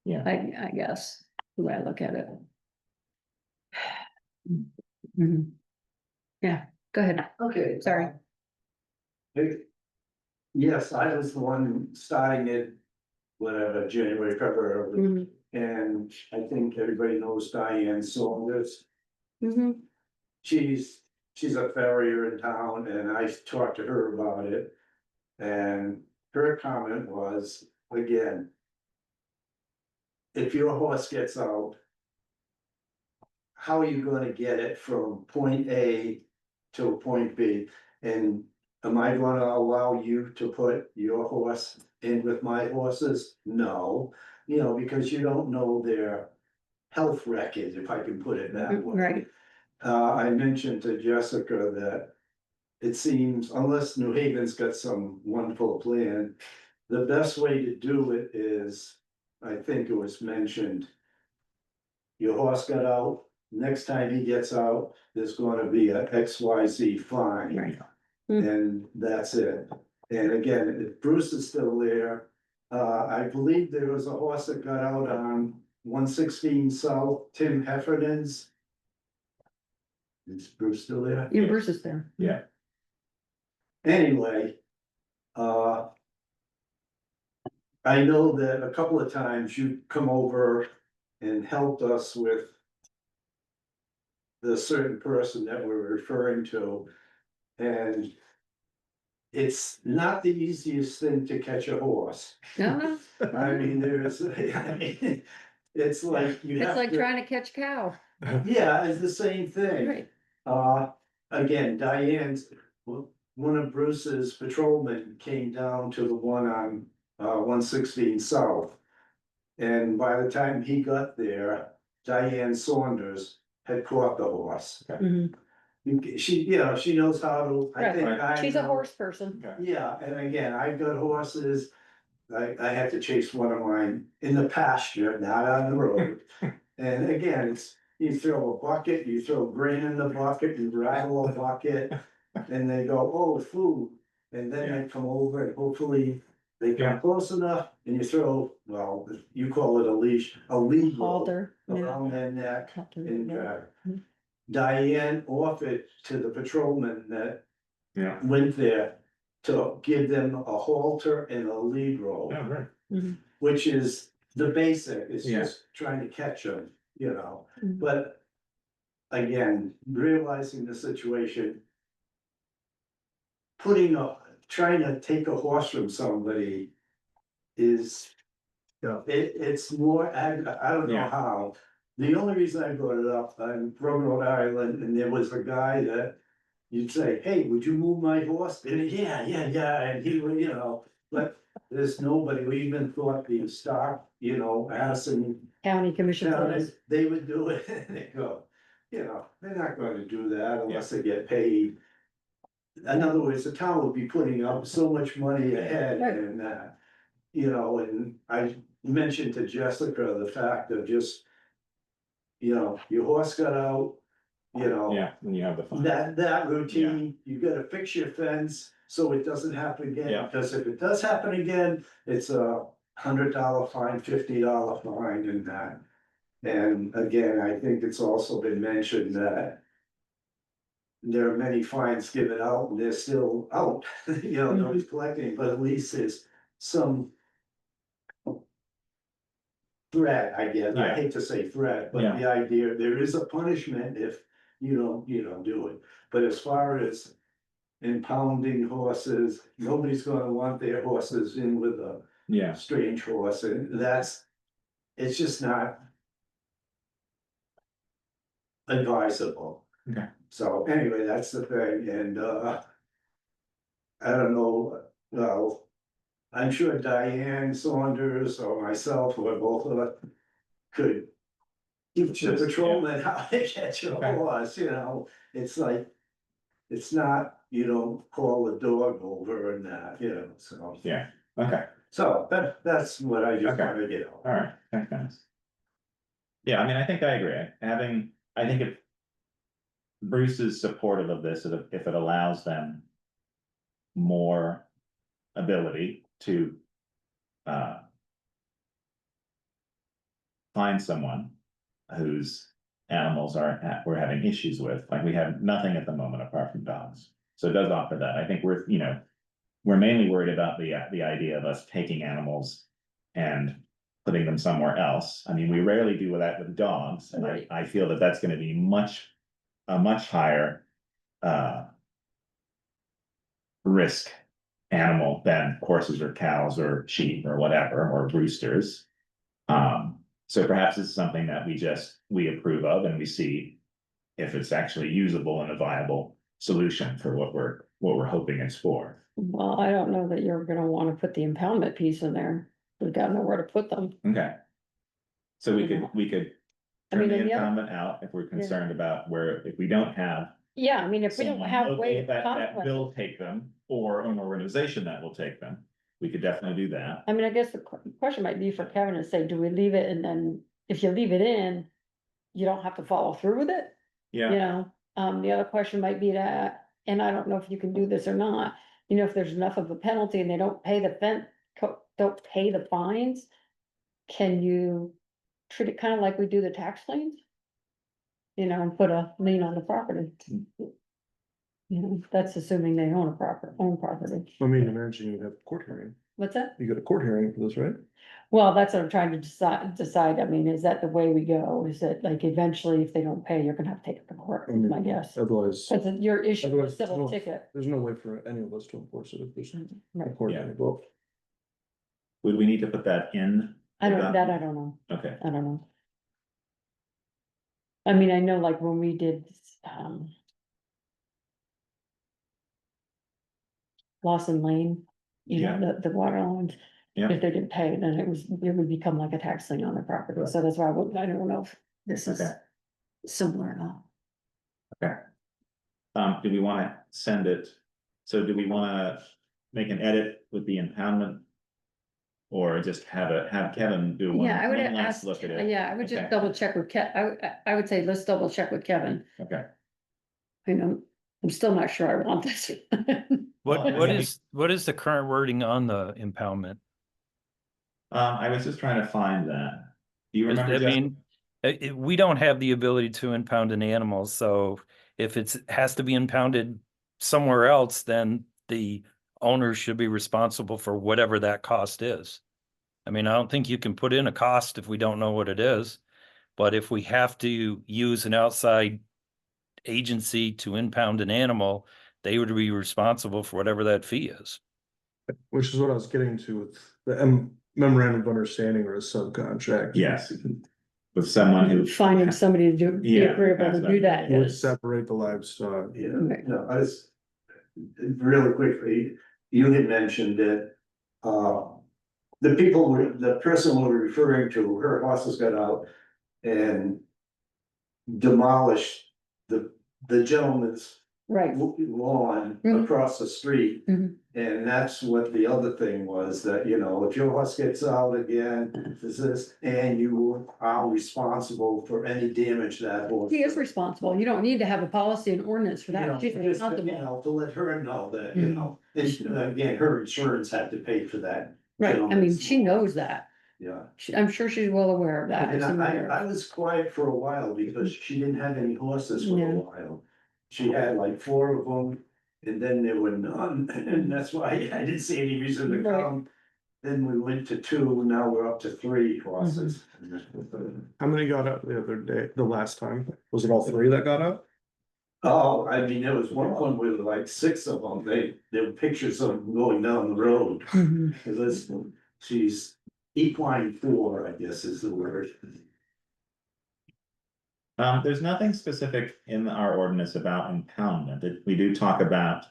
Yeah. I guess, the way I look at it. Mhm. Yeah, go ahead. Okay. Sorry. Yes, I was the one starting it, whatever, January, February, Mhm. and I think everybody knows Diane Saunders. Mhm. She's a farrier in town, and I talked to her about it. And her comment was, again, if your horse gets out, how are you gonna get it from point A to point B? And am I gonna allow you to put your horse in with my horses? No, because you don't know their health record, if I can put it that way. Right. I mentioned to Jessica that it seems, unless New Haven's got some wonderful plan, the best way to do it is, I think it was mentioned, your horse got out, next time he gets out, there's gonna be a XYZ fine. Right. And that's it. And again, if Bruce is still there, I believe there was a horse that got out on 116 South, Tim Heffernan's. Is Bruce still there? Yeah, Bruce is there. Yeah. Anyway, I know that a couple of times you come over and helped us with the certain person that we're referring to. And it's not the easiest thing to catch a horse. No. I mean, it's like you It's have like to, trying to catch a cow. yeah, it's the same thing. Right. Again, one of Bruce's patrolmen came down to the one on 116 South. And by the time he got there, Diane Saunders had caught the horse. Mhm. She, she knows how to, I think. Right, she's a know- horse person. Yeah, and again, I've got horses. I had to chase one of mine in the pasture, not on the road. And again, it's, you throw a bucket, you throw grain in the bucket, you rattle a bucket. And they go, oh, food, and then they come over and hopefully they come close enough and you throw, well, you call it a leash, a lead rope Halter. yeah. around their neck Halter, and yeah. drag. Mhm. Diane offered to the patrolman that Yeah. went there to give them a halter and a lead rope, Oh, great. Mhm. which is the basic, it's Yeah. just trying to catch them, Mhm. but again, realizing the situation, trying to take a horse from somebody is. Yeah. It's more, I don't know Yeah. how, the only reason I brought it up, I'm from Rhode Island, and there was a guy that. You'd say, hey, would you move my horse? And yeah, and he would, but there's nobody, we even thought the Stark, Addison. County Commission. County, they would do it, and they go, they're not gonna do that unless they get paid. In other words, the town would be putting up so much money ahead Right. and and I mentioned to Jessica the fact of just. Your horse got out, Yeah, and you have the fun. that routine, you gotta fix your fence so it doesn't happen again, Yeah. because if it does happen again, it's a $100 fine, $50 fine and that. And again, I think it's also been mentioned that. There are many fines given out and they're still out, nobody's collecting, but at least there's some. Threat, I guess, I Yeah. hate to say threat, but Yeah. the idea, there is a punishment if you don't do it. But as far as impounding horses, nobody's gonna want their horses in with a Yeah, strange horse, and it's just not advisable. Okay. So anyway, that's the thing, and I don't know, well, I'm sure Diane Saunders or myself or both of us could teach the Just, patrolman how to catch a Okay. horse, it's like, it's not, you don't call the dog over and that, so. yeah, okay, So that's what I just Okay. wanted to get all right, thanks, guys. Yeah, I mean, I think I agree, I think if. Bruce is supportive of this, if it allows them. More ability to. Find someone whose animals we're having issues with, like we have nothing at the moment apart from dogs. So it does offer that. I think we're mainly worried about the idea of us taking animals and putting them somewhere else. I mean, we rarely do that with dogs, and Right. I feel that that's gonna be a much higher risk animal than horses or cows or sheep or whatever, or roosters. So perhaps it's something that we approve of and we see if it's actually usable and a viable solution for what we're hoping it's for. Well, I don't know that you're gonna wanna put the impoundment piece in there. We've got nowhere to put them. Okay. So we could I turn mean, the and the other, impoundment out if we're concerned about if we don't have. yeah, I mean, if we don't someone have locally way of that consequences. will take them, or an organization that will take them, we could definitely do that. I mean, I guess the question might be for Kevin to say, do we leave it, and then if you leave it in, you don't have to follow through with it? Yeah, The other question might be that, and I don't know if you can do this or not, if there's enough of a penalty and they don't pay don't pay the fines. Can you treat it kind of like we do the tax liens? And put a lien on the property. That's assuming they own property. I mean, imagine you have a court hearing, What's that? you got a court hearing for this, right? Well, that's what I'm trying to decide, I mean, is that the way we go? Is it like eventually if they don't pay, you're gonna have to take it to court, is my guess? Otherwise, Cause your issue is Otherwise, civil no. ticket. there's no way for any of us to enforce it if there's a Right. court Yeah. hearing involved. would we need to put that in? I don't about- know. Okay, I don't know. I mean, I know like when we did, Lawson Lane, Yeah. the water lines, Yeah. if they didn't pay, then it would become like a tax thing on their property, so that's why I don't know if this is Okay. similar or not. Okay. Do we wanna send it, so do we wanna make an edit with the impoundment? Or just have Kevin do one Yeah, I would one last ask, look at it? yeah, I would just Okay. double check with I would say, let's double check with Kevin, Okay. you know, I'm still not sure I want this. Well, I What mean, what is the current wording on the impoundment? I was just trying to find that. Do you remember? I Jessica? mean, we don't have the ability to impound an animal, so if has to be impounded somewhere else, then the owner should be responsible for whatever that cost is. I mean, I don't think you can put in a cost if we don't know what it is, but if we have to use an outside agency to impound an animal, they would be responsible for whatever that fee is. Which is what I was getting to with the memorandum of understanding or a subcontract. Yes. With someone who. Finding somebody to do, be Yeah, agreeable to that's do that Would is, separate the livestock. Yeah, Right. no, I was, really quickly, you had mentioned that, the person we were referring to, her horses got out and demolished the gentleman's right, lawn Mhm. across the street. Mhm. And that's what the other thing was, that, you know, if your horse gets out again, and you are responsible for any damage that horse. he is responsible, you don't need to have a policy and ordinance for You know, that. She's just, you responsible. know, to let her know that, you know, and, again, her insurance had to pay for that. Right, I mean, gentleman's she lawn. knows that, Yeah. I'm sure she's well aware of that. And She's aware. I was quiet for a while because she didn't have any horses for Yeah. a while. She had like 4 of them, and then there were none, and that's why I didn't see any reason to Right. come. Then we went to 2, now we're up to 3 horses. How many got out the other day, the last time? Was it all three that got out? Oh, I mean, there was one with like 6 of them, there were pictures of them going down the road. Mhm. Cause she's equine 4, I guess is the word. There's nothing specific in our ordinance about impoundment. We do talk about,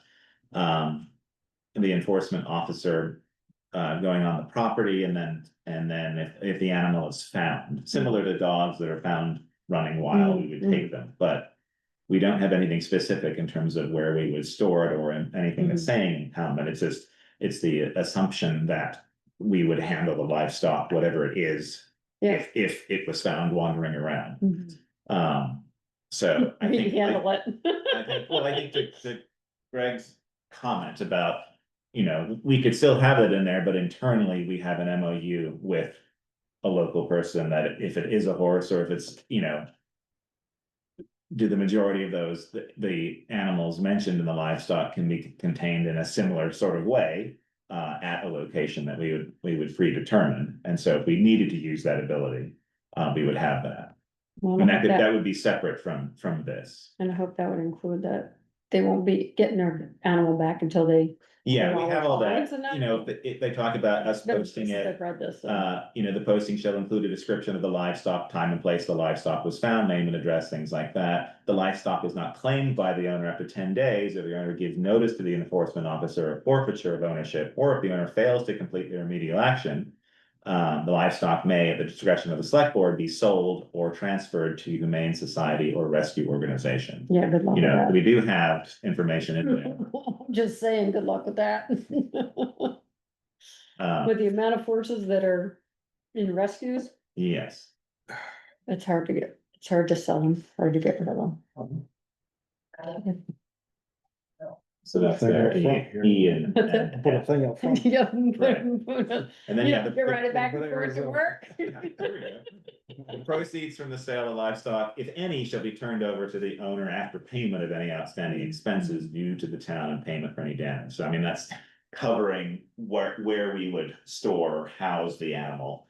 the enforcement officer. Going on the property and then if the animal is found, similar to dogs that are found running wild, we would take them, but. We don't have anything specific in terms of where we would store it or anything that's saying impoundment. It's just, it's the assumption that we would handle the livestock, whatever it is. Yeah. If it was found wandering around. Mhm. So I We think. handle it. I think to Greg's comment about, you know, we could still have it in there, but internally we have an MOU with a local person that if it is a horse or if it's, you know, do the majority of those, the animals mentioned in the livestock can be contained in a similar sort of way at a location that we would predetermine. And so if we needed to use that ability, we would have that. Well, And I hope that would be separate from this. and I hope that would include that they won't be getting their animal back until they. Yeah, All we the have all fines that, and that? you know, if they talk about us posting it. I've read this. So. You know, the posting shall include a description of the livestock, time and place the livestock was found, name and address, things like that. The livestock is not claimed by the owner after 10 days, if the owner gives notice to the enforcement officer of forfeiture of ownership, or if the owner fails to complete their remedial action. The livestock may, at the discretion of the select board, be sold or transferred to humane society or rescue organization. Yeah, good luck You with know, that. we do have information in there. Just saying, good luck with that. With the amount of forces that are in rescues, Yes. it's hard to sell them, hard to get rid of them. So that's Thing there, up front here. E and. Put a thing up front. Yeah. Right. And then you have the. You ride it back and the- forth to work. There we go. The proceeds from the sale of livestock, if any, shall be turned over to the owner after payment of any outstanding expenses due to the town and payment for any damage. So I mean, that's covering where we would store, or house the animal.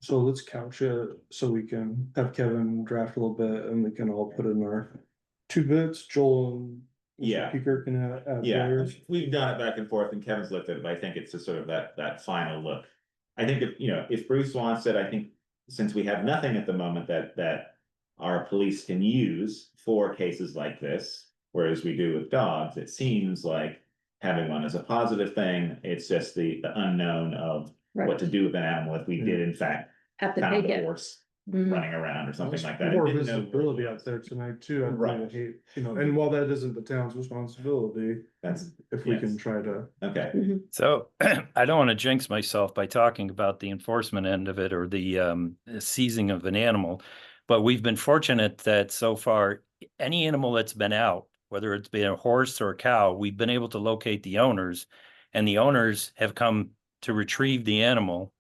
So let's couch it so we can have Kevin draft a little bit and we can all put in our 2 bits, Joel and. Yeah. Peter can add Yeah, theirs. we've done it back and forth and Kevin's looked at it, but I think it's just sort of that final look. I think if, you know, if Bruce wants it, I think since we have nothing at the moment that our police can use for cases like this, whereas we do with dogs, it seems like having one is a positive thing. It's just the unknown of what Right, to do with an animal if we did in fact have to found take a it. horse Mhm. running around or something like that. More and didn't know- visibility out there tonight too. I Right. really hate, you know, and while that isn't the town's responsibility, That's, if we can yes. try to. okay, So I don't want to jinx myself by talking about the enforcement end of it or the seizing of an animal. But we've been fortunate that so far, any animal that's been out, whether it's been a horse or a cow, we've been able to locate the owners. And the owners have come to retrieve the animal.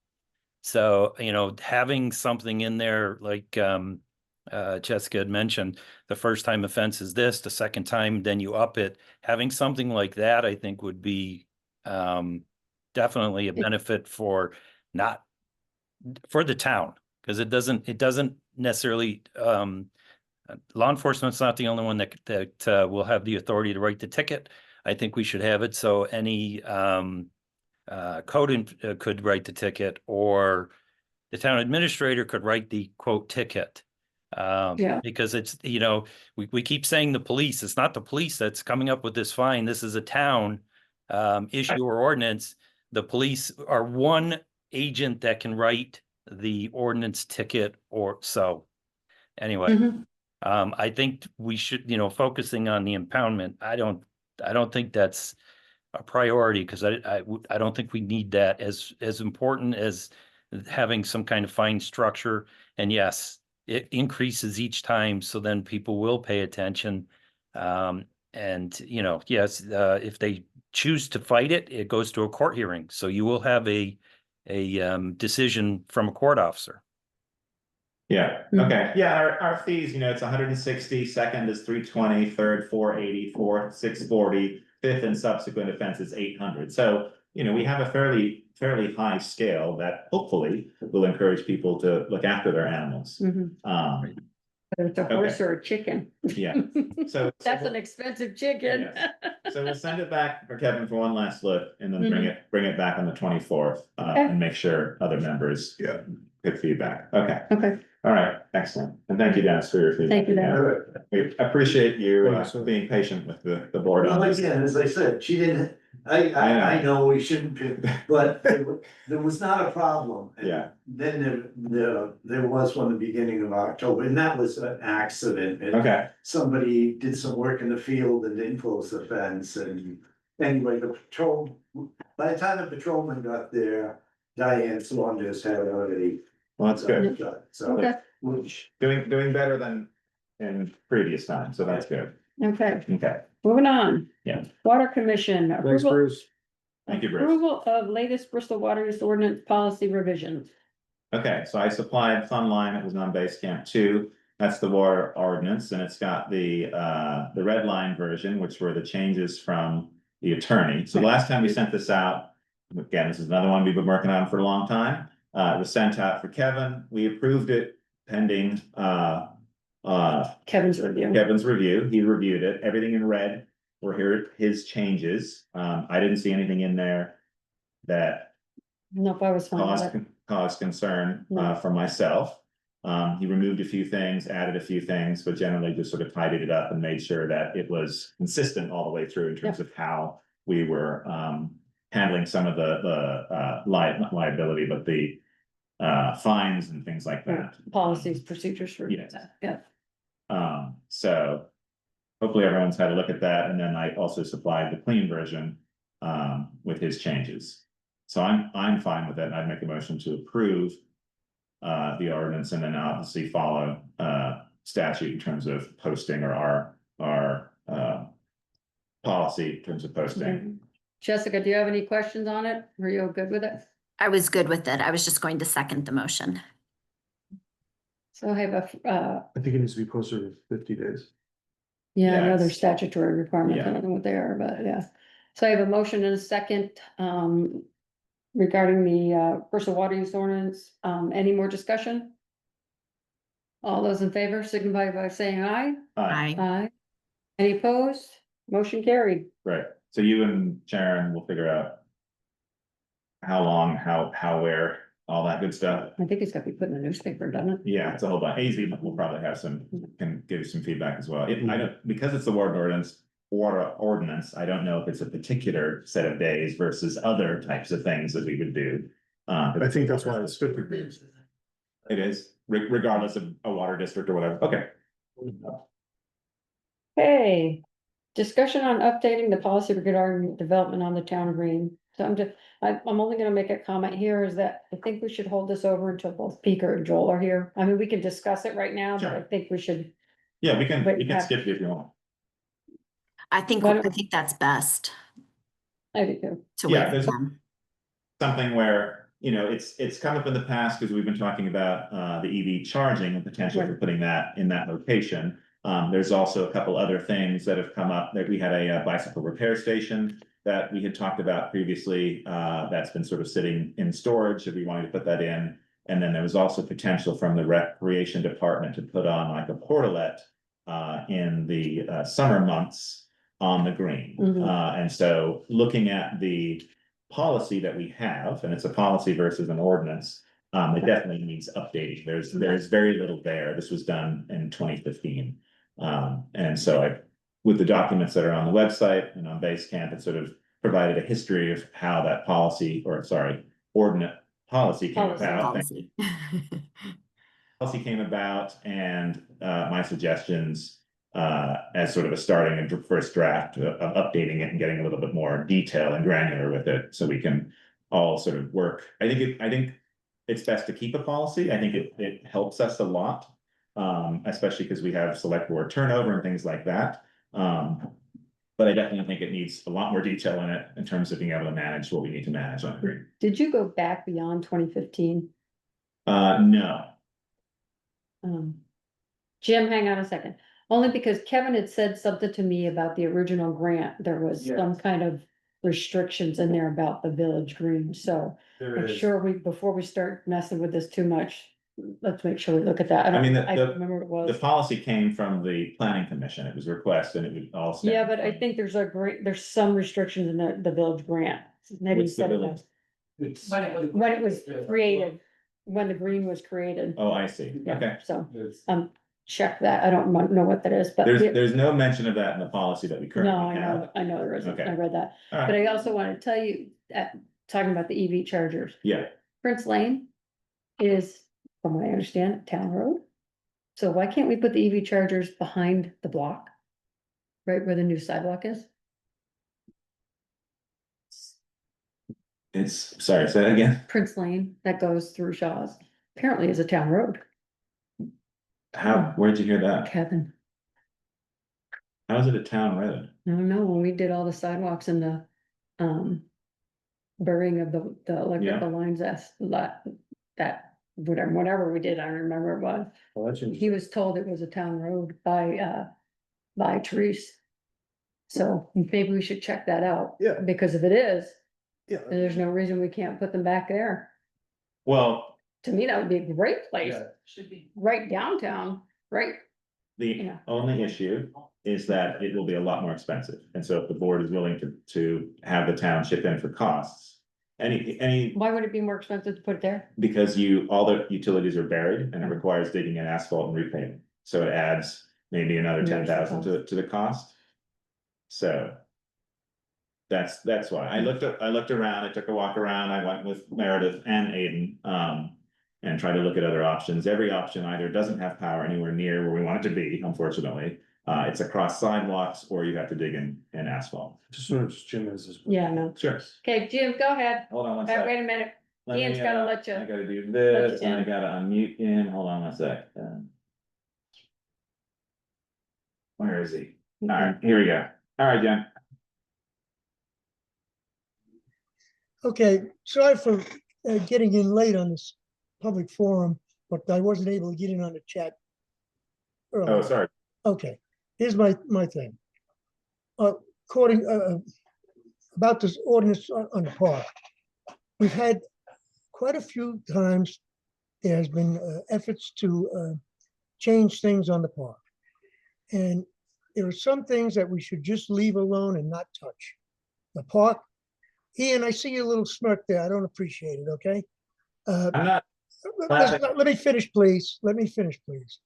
So, you know, having something in there like Jessica had mentioned, the first time offense is this, the second time, then you up it. Having something like that, I think would be definitely a benefit for not for the town, because it doesn't necessarily law enforcement's not the only one that will have the authority to write the ticket. I think we should have it so any could write the ticket, or the town administrator could write the quote ticket. Yeah. Because it's, you know, we keep saying the police, it's not the police that's coming up with this fine. This is a town issue or ordinance. The police are one agent that can write the ordinance ticket or so. Anyway, Mhm. I think we should, you know, focusing on the impoundment. I don't think that's a priority, because I don't think we need that as important as having some kind of fine structure. And yes, it increases each time, so then people will pay attention. And you know, yes, if they choose to fight it, it goes to a court hearing. So you will have a decision from a court officer. yeah, Mhm. okay, yeah, our fees, you know, it's 160, second is 320, third 480, fourth 640, fifth and subsequent offenses 800. So, you know, we have a fairly high scale that hopefully will encourage people to look after their animals. Mhm. Whether it's a horse or a chicken. Yeah. So That's an expensive chicken. Yes. So we'll send it back for Kevin for one last look, and then bring it back on the 24th, Okay. and make sure other members get feedback. Okay, Okay, all right, excellent. And thank you, Dennis, for your feedback. Thank you, Dennis. again. We appreciate you Thanks, sir. being patient with the board on Well, this. again, as I said, she didn't, I know we shouldn't be, but there was not a problem. And Yeah. Then there was one the beginning of October, and that was an accident. And Okay, somebody did some work in the field and didn't close the fence, and anyway, by the time the patrolman got there, Diane Saunders had already. well, that's good. So, okay, which, Doing better than in previous times, so that's good. okay, Okay, moving on. Yeah. Water Commission. Thanks, approval- Bruce. thank you, Bruce. Approval of latest Bristol Water Use Ordinance policy revisions. Okay, so I supplied Fund Line, it was on Base Camp 2. That's the water ordinance, and it's got the red line version, which were the changes from the attorney. So the last time we sent this out, again, this is another one we've been working on for a long time. It was sent out for Kevin. We approved it pending Kevin's review. Kevin's review. He reviewed it. Everything in red were here, his changes. I didn't see anything in there that No, if I was fine with it. caused concern No. for myself. He removed a few things, added a few things, but generally just sort of tidied it up and made sure that it was consistent all the way through in terms of how we were handling some of the not liability, but the fines and things like that. Policies, procedures for Yes. that, yeah. So hopefully everyone's had a look at that, and then I also supplied the clean version with his changes. So I'm fine with it, and I'd make a motion to approve the ordinance, and then obviously follow statute in terms of posting, or our policy in terms of posting. Jessica, do you have any questions on it? Are you good with it? I was good with it. I was just going to second the motion. So I have I think it needs to be posted for 50 days. yeah, I know Yes. there's statutory requirements, I Yeah. don't know what they are, but yeah. So I have a motion and a second, regarding the, Bristol Water Use Ordinance, any more discussion? All those in favor signify by saying aye. Aye. Aye. Any opposed? Motion carried. Right, so you and Sharon will figure out how long, how, where, all that good stuff. I think it's got to be put in the newspaper, doesn't it? Yeah, it's a whole bunch. AZ will probably have some, can give you some feedback as well. I don't, because it's the ward ordinance, water ordinance. I don't know if it's a particular set of days versus other types of things that we would do. I think that's why it's 50 days. It is, regardless of a water district or whatever. Okay. Hey, discussion on updating the policy regarding development on the town green. So I'm only gonna make a comment here is that I think we should hold this over until both Peter and Joel are here. I mean, we can discuss it right now, but I Sure. think we should. Yeah, we Wait, can skip it if you want. I think Why don't- that's best I do. to Yeah, wait for there's them. something where, you know, it's come up in the past because we've been talking about the EV charging and potential for Right. putting that in that location. There's also a couple other things that have come up, that we had a bicycle repair station that we had talked about previously, that's been sort of sitting in storage, if we wanted to put that in. And then there was also potential from the recreation department to put on like a portalet in the summer months on the green. Mhm. And so looking at the policy that we have, and it's a policy versus an ordinance, it definitely needs updating. There's very little there. This was done in 2015. And so with the documents that are on the website and on Basecamp, it sort of provided a history of how that policy, or sorry, ordinance policy came Policy. about. Policy. Policy came about, and my suggestions as sort of a starting and first draft of updating it and getting a little bit more detail and granular with it, so we can all sort of work. I think it's best to keep a policy. I think it helps us a lot, especially because we have select board turnover and things like that. But I definitely think it needs a lot more detail in it in terms of being able to manage what we need to manage on the green. Did you go back beyond 2015? No. Jim, hang on a second. Only because Kevin had said something to me about the original grant. There was Yeah. some kind of restrictions in there about the village green, so There I'm is. sure before we start messing with this too much, let's make sure we look at that. I mean, I don't remember what it The was. policy came from the planning commission. It was requested, and it would all. stem Yeah, but I from- think there's some restrictions in the village grant. Maybe What's the said it village? was, It's. when it was created, when the green was created. Oh, I see. Yeah, Okay. so, It's- check that. I don't know what that is, but. There's no mention of that in the policy that we No, currently have. I know there isn't. Okay. I read that. All But right. I also want to tell you, talking about the EV chargers, Yeah, Prince Lane is, from what I understand, a town road. So why can't we put the EV chargers behind the block? Right where the new sidewalk is? sorry, say that again. Prince Lane that goes through Shaw's, apparently is a town road. Where'd you hear that? Kevin, How is it a town road? I don't know, when we did all the sidewalks and the, burying of the electrical lines, that, whatever we did, I don't remember what it was. Well, that's He was told it was a town road by Therese. So maybe we should check that out. Yeah. Because if it is, Yeah. then there's no reason we can't put them back there. Well, To me, that would be a great place, Yeah. Should be. right downtown, right? the Yeah. only issue is that it will be a lot more expensive. And so if the board is willing to have the town chip in for costs, any, Why would it be more expensive to put it there? because all the utilities are buried and it requires digging in asphalt and repaving. So it adds maybe another There's the 10,000 to the cost. So. That's why I looked around, I took a walk around, I went with Meredith and Aiden, and tried to look at other options. Every option either doesn't have power anywhere near where we want it to be, unfortunately. It's across sidewalks, or you have to dig in asphalt. Just soon as Jim has his. Yeah, no. Sure. Okay, Jim, go ahead. Hold on one sec. Wait a minute. Let me, Ian's gotta let you- I gotta do this, you and I in. gotta unmute in, hold on one sec. Where is he? Alright, here we go. Alright, Jen. Okay, sorry for getting in late on this public forum, but I wasn't able to get in on the chat. Oh, earlier. sorry. Okay, here's my thing. According, about this ordinance on the park. We've had quite a few times, there has been efforts to change things on the park. And there are some things that we should just leave alone and not touch. The park, Ian, I see your little smirk there. I don't appreciate it, okay? I'm not, Let me finish, please. Let me finish, please.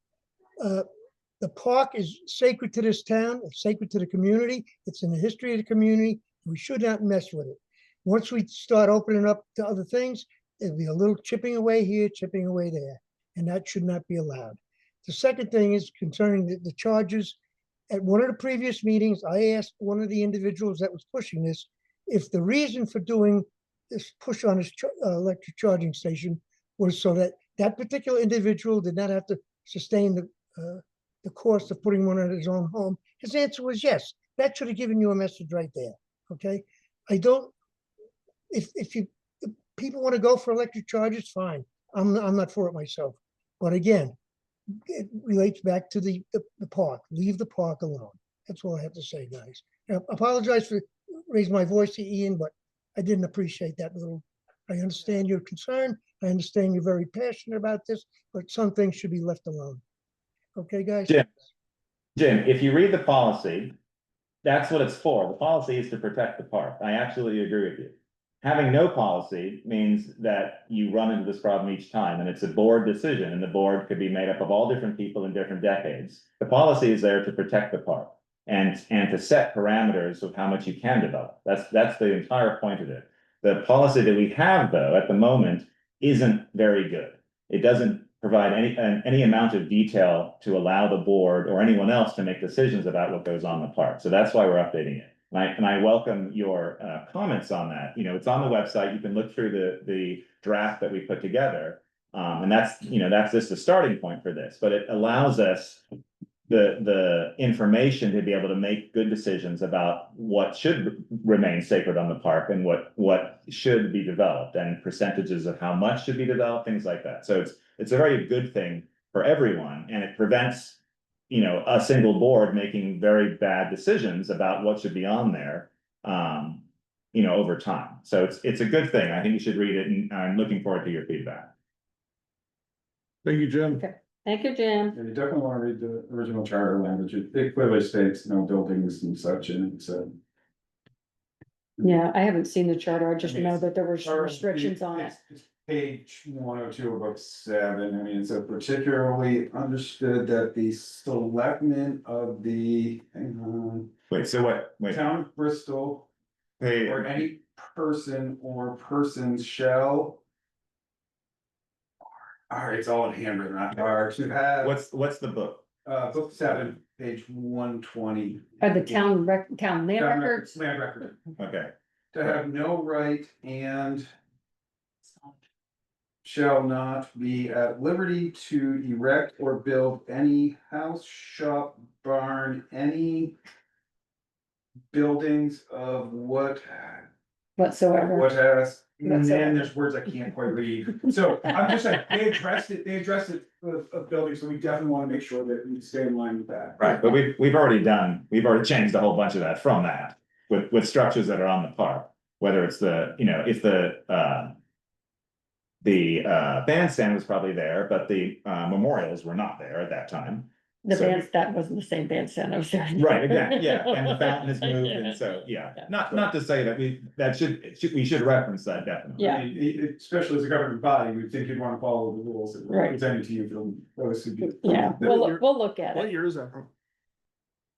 the park is sacred to this town, it's sacred to the community, it's in the history of the community. We should not mess with it. Once we start opening up to other things, it'll be a little chipping away here, chipping away there, and that should not be allowed. The second thing is concerning the charges. At one of the previous meetings, I asked one of the individuals that was pushing this, if the reason for doing this push on this electric charging station was so that that particular individual did not have to sustain the cost of putting one at his own home. His answer was yes. That should have given you a message right there. Okay, I don't. If people want to go for electric chargers, fine. I'm not for it myself. But again, it relates back to the park. Leave the park alone. That's all I have to say, guys. I apologize for raising my voice to Ian, but I didn't appreciate that little. I understand your concern. I understand you're very passionate about this, but some things should be left alone. Okay, guys? Jim, if you read the policy, that's what it's for. The policy is to protect the park. I absolutely agree with you. Having no policy means that you run into this problem each time, and it's a board decision, and the board could be made up of all different people in different decades. The policy is there to protect the park and to set parameters of how much you can develop. That's the entire point of it. The policy that we have, though, at the moment, isn't very good. It doesn't provide any amount of detail to allow the board or anyone else to make decisions about what goes on in the park. So that's why we're updating it. And I welcome your comments on that. You know, it's on the website. You can look through the draft that we put together. And that's just the starting point for this, but it allows us the information to be able to make good decisions about what should remain sacred on the park and what should be developed, and percentages of how much should be developed, things like that. So it's a very good thing for everyone, and it prevents, a single board making very bad decisions about what should be on there, over time. So it's a good thing. I think you should read it, and I'm looking forward to your feedback. Thank you, Jim. Okay. Thank you, Jim. And you definitely want to read the original charter language. It clearly states no buildings and such, and it's Yeah, I haven't seen the charter. I just I mean, know that there were charter- restrictions on it. it's Page 102 of book 7. I mean, it's a particularly understood that the selectmen of the, hang on, Wait, so what? Wait. town of Bristol, Hey, or any person or persons shall. All right, it's all in handwritten, are to have. what's the book? Book 7, page 120. Are the town land Town records? Land record, Okay. to have no right and shall not be at liberty to erect or build any house, shop, barn, any buildings of what Whatsoever. has, That's and it. there's words I can't quite read. So I'm just saying, they addressed it of buildings, so we definitely want to make sure that we stay in line with that. Right, but we've already changed a whole bunch of that from that with structures that are on the park, whether it's if the bandstand was probably there, but the memorials were not there at that time. That wasn't the same bandstand I was there. Right, again, yeah, and the fountain is moved, and so, yeah, not to say that we should reference that definitely. Yeah. I mean, especially as a government body, we'd think you'd want to follow the rules that were Right. presented to you from those who do. Yeah, we'll look at What it. year is that from?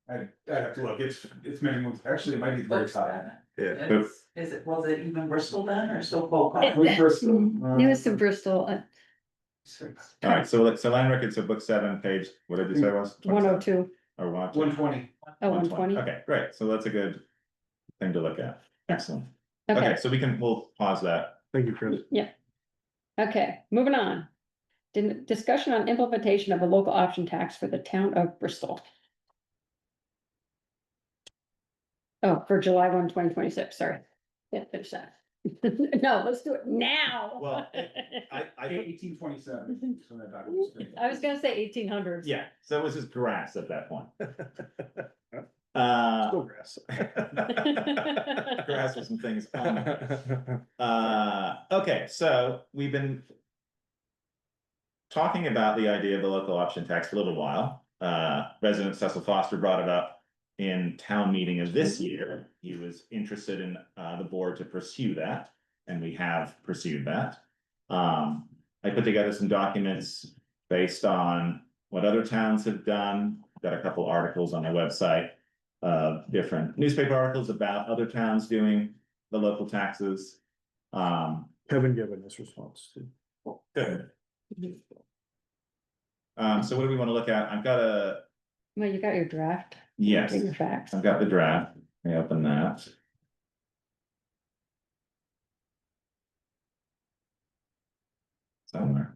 I'd have to look, it's many months, actually, it might be the very top. Yeah. Was it even Bristol then, or still Colcott? It- With Bristol, It was to Bristol, All right, so land records, so book 7, page, what did you say it was? 102, Or 102? 120. 120. Okay, great, so that's a good thing to look at, excellent. Okay, Okay, so we'll pause that. Thank you, Chris. okay, moving on. Discussion on implementation of a local option tax for the town of Bristol. Oh, for July 1, 2026. Sorry. Yeah, finish that. No, let's do it now. Well, I 1827. I was gonna say 1800s. yeah, so it was just grass at that point. Still grass. Grass with some things on it. Okay, so we've been talking about the idea of the local option tax for a little while. Resident Cecil Foster brought it up in town meeting of this year. He was interested in the board to pursue that, and we have pursued that. I put together some documents based on what other towns have done, got a couple articles on our website. Different newspaper articles about other towns doing the local taxes. Haven't given this response to. Good. So what do we want to look at? I've got Well, you got your draft. yes, Get your facts. I've got the draft. Let me open that. Somewhere.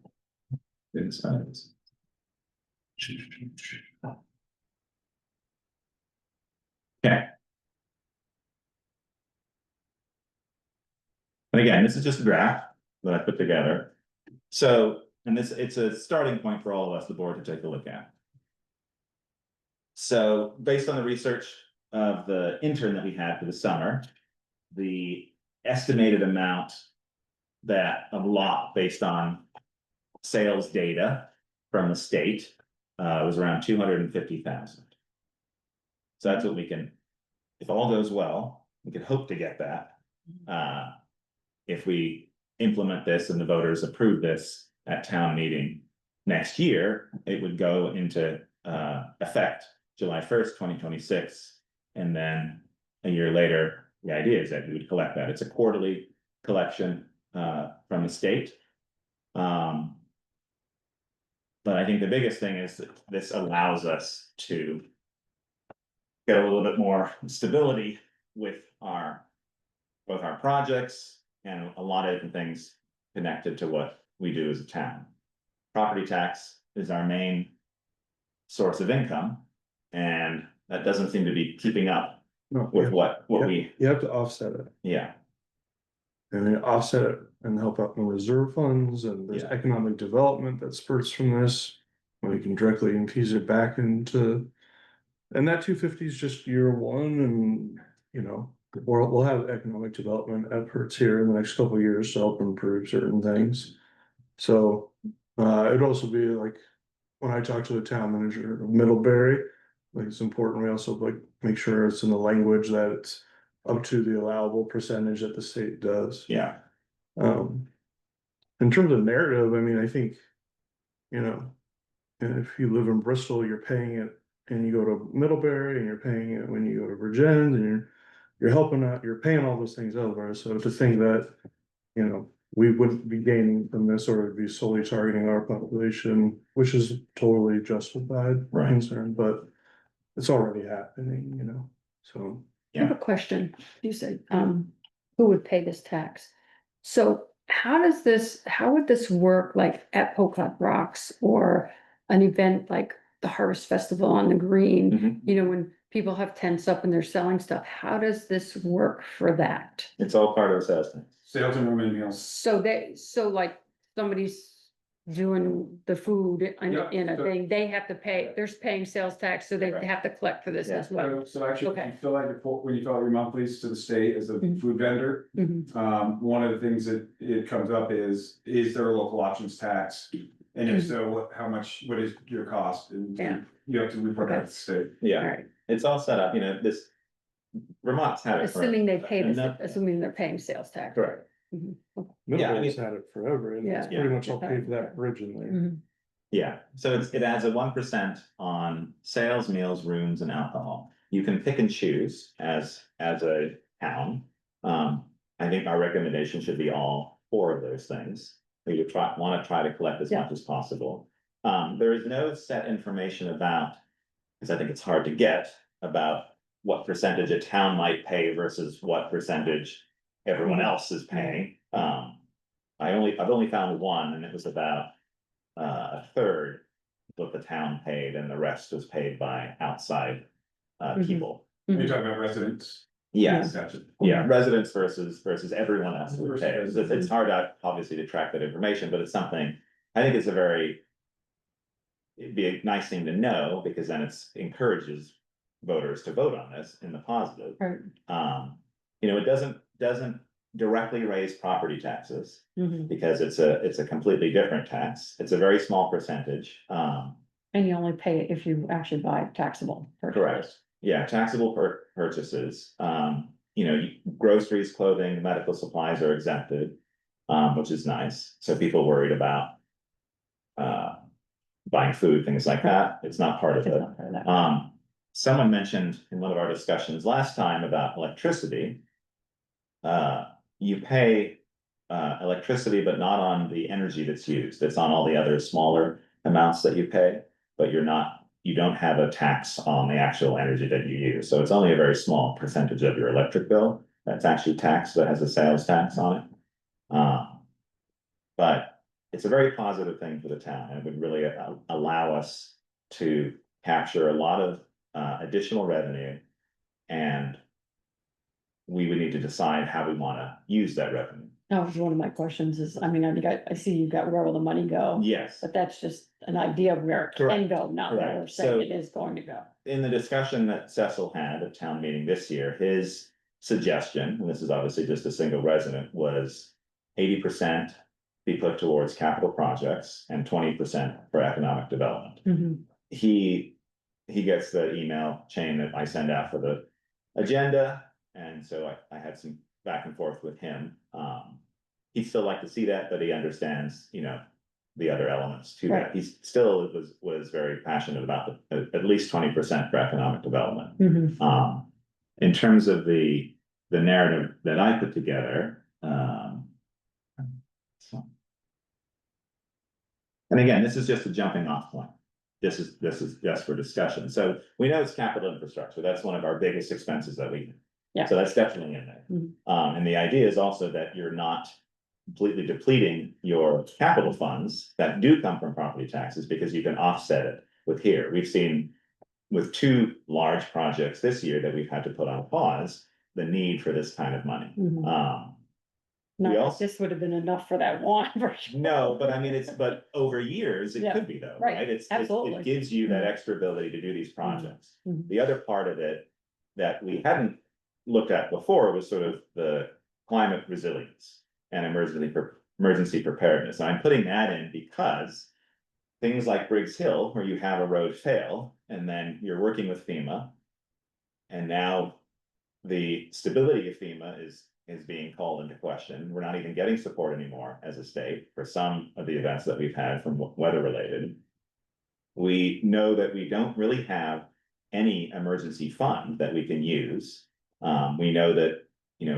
Didn't find it. Okay. And again, this is just a draft that I put together. So, and it's a starting point for all of us, the board, to take a look at. So based on the research of the intern that we had for the summer, the estimated amount that of lot based on sales data from the state was around 250,000. So that's what we can, if all goes well, we can hope to get that. If we implement this and the voters approve this at town meeting next year, it would go into effect July 1st, 2026. And then a year later, the idea is that we would collect that. It's a quarterly collection from the state. But I think the biggest thing is that this allows us to get a little bit more stability with both our projects and a lot of different things connected to what we do as a town. Property tax is our main source of income, and that doesn't seem to be keeping up No, with what we, you have to offset it. yeah, And then offset it and help out in the reserve funds, and there's Yeah. economic development that spurts from this. We can directly infuse it back into. And that 250 is just year one, and you know, we'll have economic development efforts here in the next couple of years to help improve certain things. So it'd also be like when I talk to the town manager of Middlebury, like it's important we also like make sure it's in the language that it's up to the allowable percentage that the state does. yeah, In terms of narrative, I mean, I think, you know, if you live in Bristol, you're paying it, and you go to Middlebury, and you're paying it when you go to Virgin, and you're helping out, you're paying all those things elsewhere. So to think that, you know, we wouldn't be gaining from this, or it'd be solely targeting our population, which is totally justified Right. concern, but it's already happening, you know, so. I have a question. You said, who would pay this tax? So how would this work like at Pocock Rocks or an event like the Harvest Festival on the Green? Mhm. You know, when people have tents up and they're selling stuff, how does this work for that? It's all part of the sales thing. Sales and room and meals. So like somebody's doing the food Yeah, in a so- thing, they have to pay, they're paying sales tax, so they Right. have to collect for this Yeah. as well. So actually, Okay. you fill out when you fill out your monthlies to the state as a Mhm. food vendor, Mhm. one of the things that it comes up is there a local options tax? And if so, what is your cost? And Yeah. you have to report that to the state. All Yeah, right, it's all set up, you know, Vermont's had it for. assuming they pay this, enough- assuming they're paying sales tax. Correct. Mhm. Middlebury's had it forever, and it's Yeah. pretty much all paid for that bridge in there. Mhm. Yeah, so it adds a 1% on sales, meals, rooms, and alcohol. You can pick and choose as a town. I think our recommendation should be all 4 of those things. We would want to try to collect as Yeah. much as possible. There is no set information about, because I think it's hard to get, about what percentage a town might pay versus what percentage everyone else is paying. I've only found one, and it was about a third what the town paid, and the rest was paid by outside Mhm. people. You're talking about residents. Yes, Gotcha. yeah, residents versus everyone else who Versus pays. It's hard obviously to track that information, but it's something, I think it's it'd be a nice thing to know, because then it encourages voters to vote on this in the positive. Right. You know, it doesn't directly raise property taxes, Mhm. because it's a completely different tax. It's a very small percentage. And you only pay it if you actually buy taxable. purchases. Correct. Yeah, taxable purchases. You know, groceries, clothing, medical supplies are exempted, which is nice. So people worried about buying food, things like that. It's not part of It's it. not part of that. Someone mentioned in one of our discussions last time about electricity. You pay electricity, but not on the energy that's used. It's on all the other smaller amounts that you pay, but you don't have a tax on the actual energy that you use. So it's only a very small percentage of your electric bill that's actually taxed, that has a sales tax on it. But it's a very positive thing for the town, and it would really allow us to capture a lot of additional revenue. And we would need to decide how we want to use that revenue. That was one of my questions is, I mean, I see you've got where will the money go? Yes. But that's just an idea of where it can Correct. go, not where we're Correct. saying So- it is going to go. In the discussion that Cecil had at town meeting this year, his suggestion, and this is obviously just a single resident, was 80% be put towards capital projects and 20% for economic development. Mhm. He gets the email chain that I send out for the agenda, and so I had some back and forth with him. He'd still like to see that, but he understands, the other elements to that. Right. He still was very passionate about at least 20% for economic development. Mhm. In terms of the narrative that I put together, and again, this is just a jumping off point. This is just for discussion. So we know it's capital infrastructure. That's one of our biggest expenses that we. Yeah. So that's definitely in there. Mhm. And the idea is also that you're not completely depleting your capital funds that do come from property taxes, because you can offset it with here. We've seen with 2 large projects this year that we've had to put on pause, the need for this kind of money. Mhm. We Not that also- this would have been enough for that one. for sure. No, but I mean, but over years, it Yeah, could be though, right, right? absolutely. It gives you that Mhm. extra ability to do these projects. Mhm. The other part of it that we hadn't looked at before was sort of the climate resilience and emergency preparedness. And I'm putting that in because things like Briggs Hill, where you have a road fail, and then you're working with FEMA. And now the stability of FEMA is being called into question. We're not even getting support anymore as a state for some of the events that we've had from weather related. We know that we don't really have any emergency fund that we can use. We know that,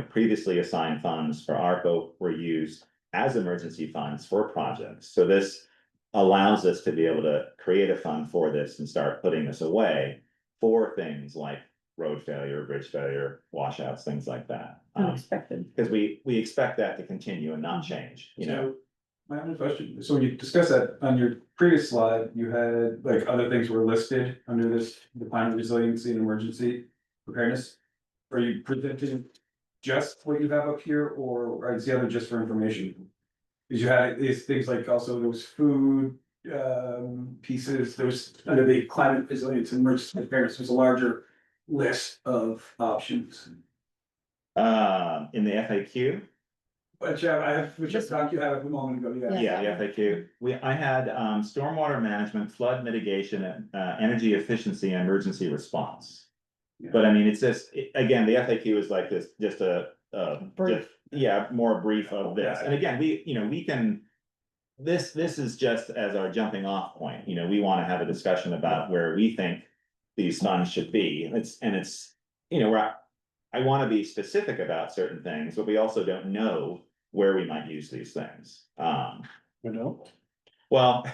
previously assigned funds for ARPA were used as emergency funds for projects. So this allows us to be able to create a fund for this and start putting this away for things like road failure, bridge failure, washouts, things like that. Unexpected. Because we expect that to continue and not change, So, my only question, so when you discussed that on your previous slide, you had like other things were listed under this, the climate resiliency and emergency preparedness. Are you presenting just what you have up here, or is the other just for information? Because you had these things like also there was food pieces, there was under the climate resilience and emergency preparedness, there's a larger list of options. In the FAQ, Which doc you have a moment ago, yeah. yeah, the FAQ, I had stormwater management, flood mitigation, energy efficiency, and emergency response. Yeah. But I mean, it's just, again, the FAQ is like this, just Brief. more brief of this. Yeah. And again, we can. This is just as our jumping off point, we want to have a discussion about where we think these funds should be. I want to be specific about certain things, but we also don't know where we might use these things. We don't? Well,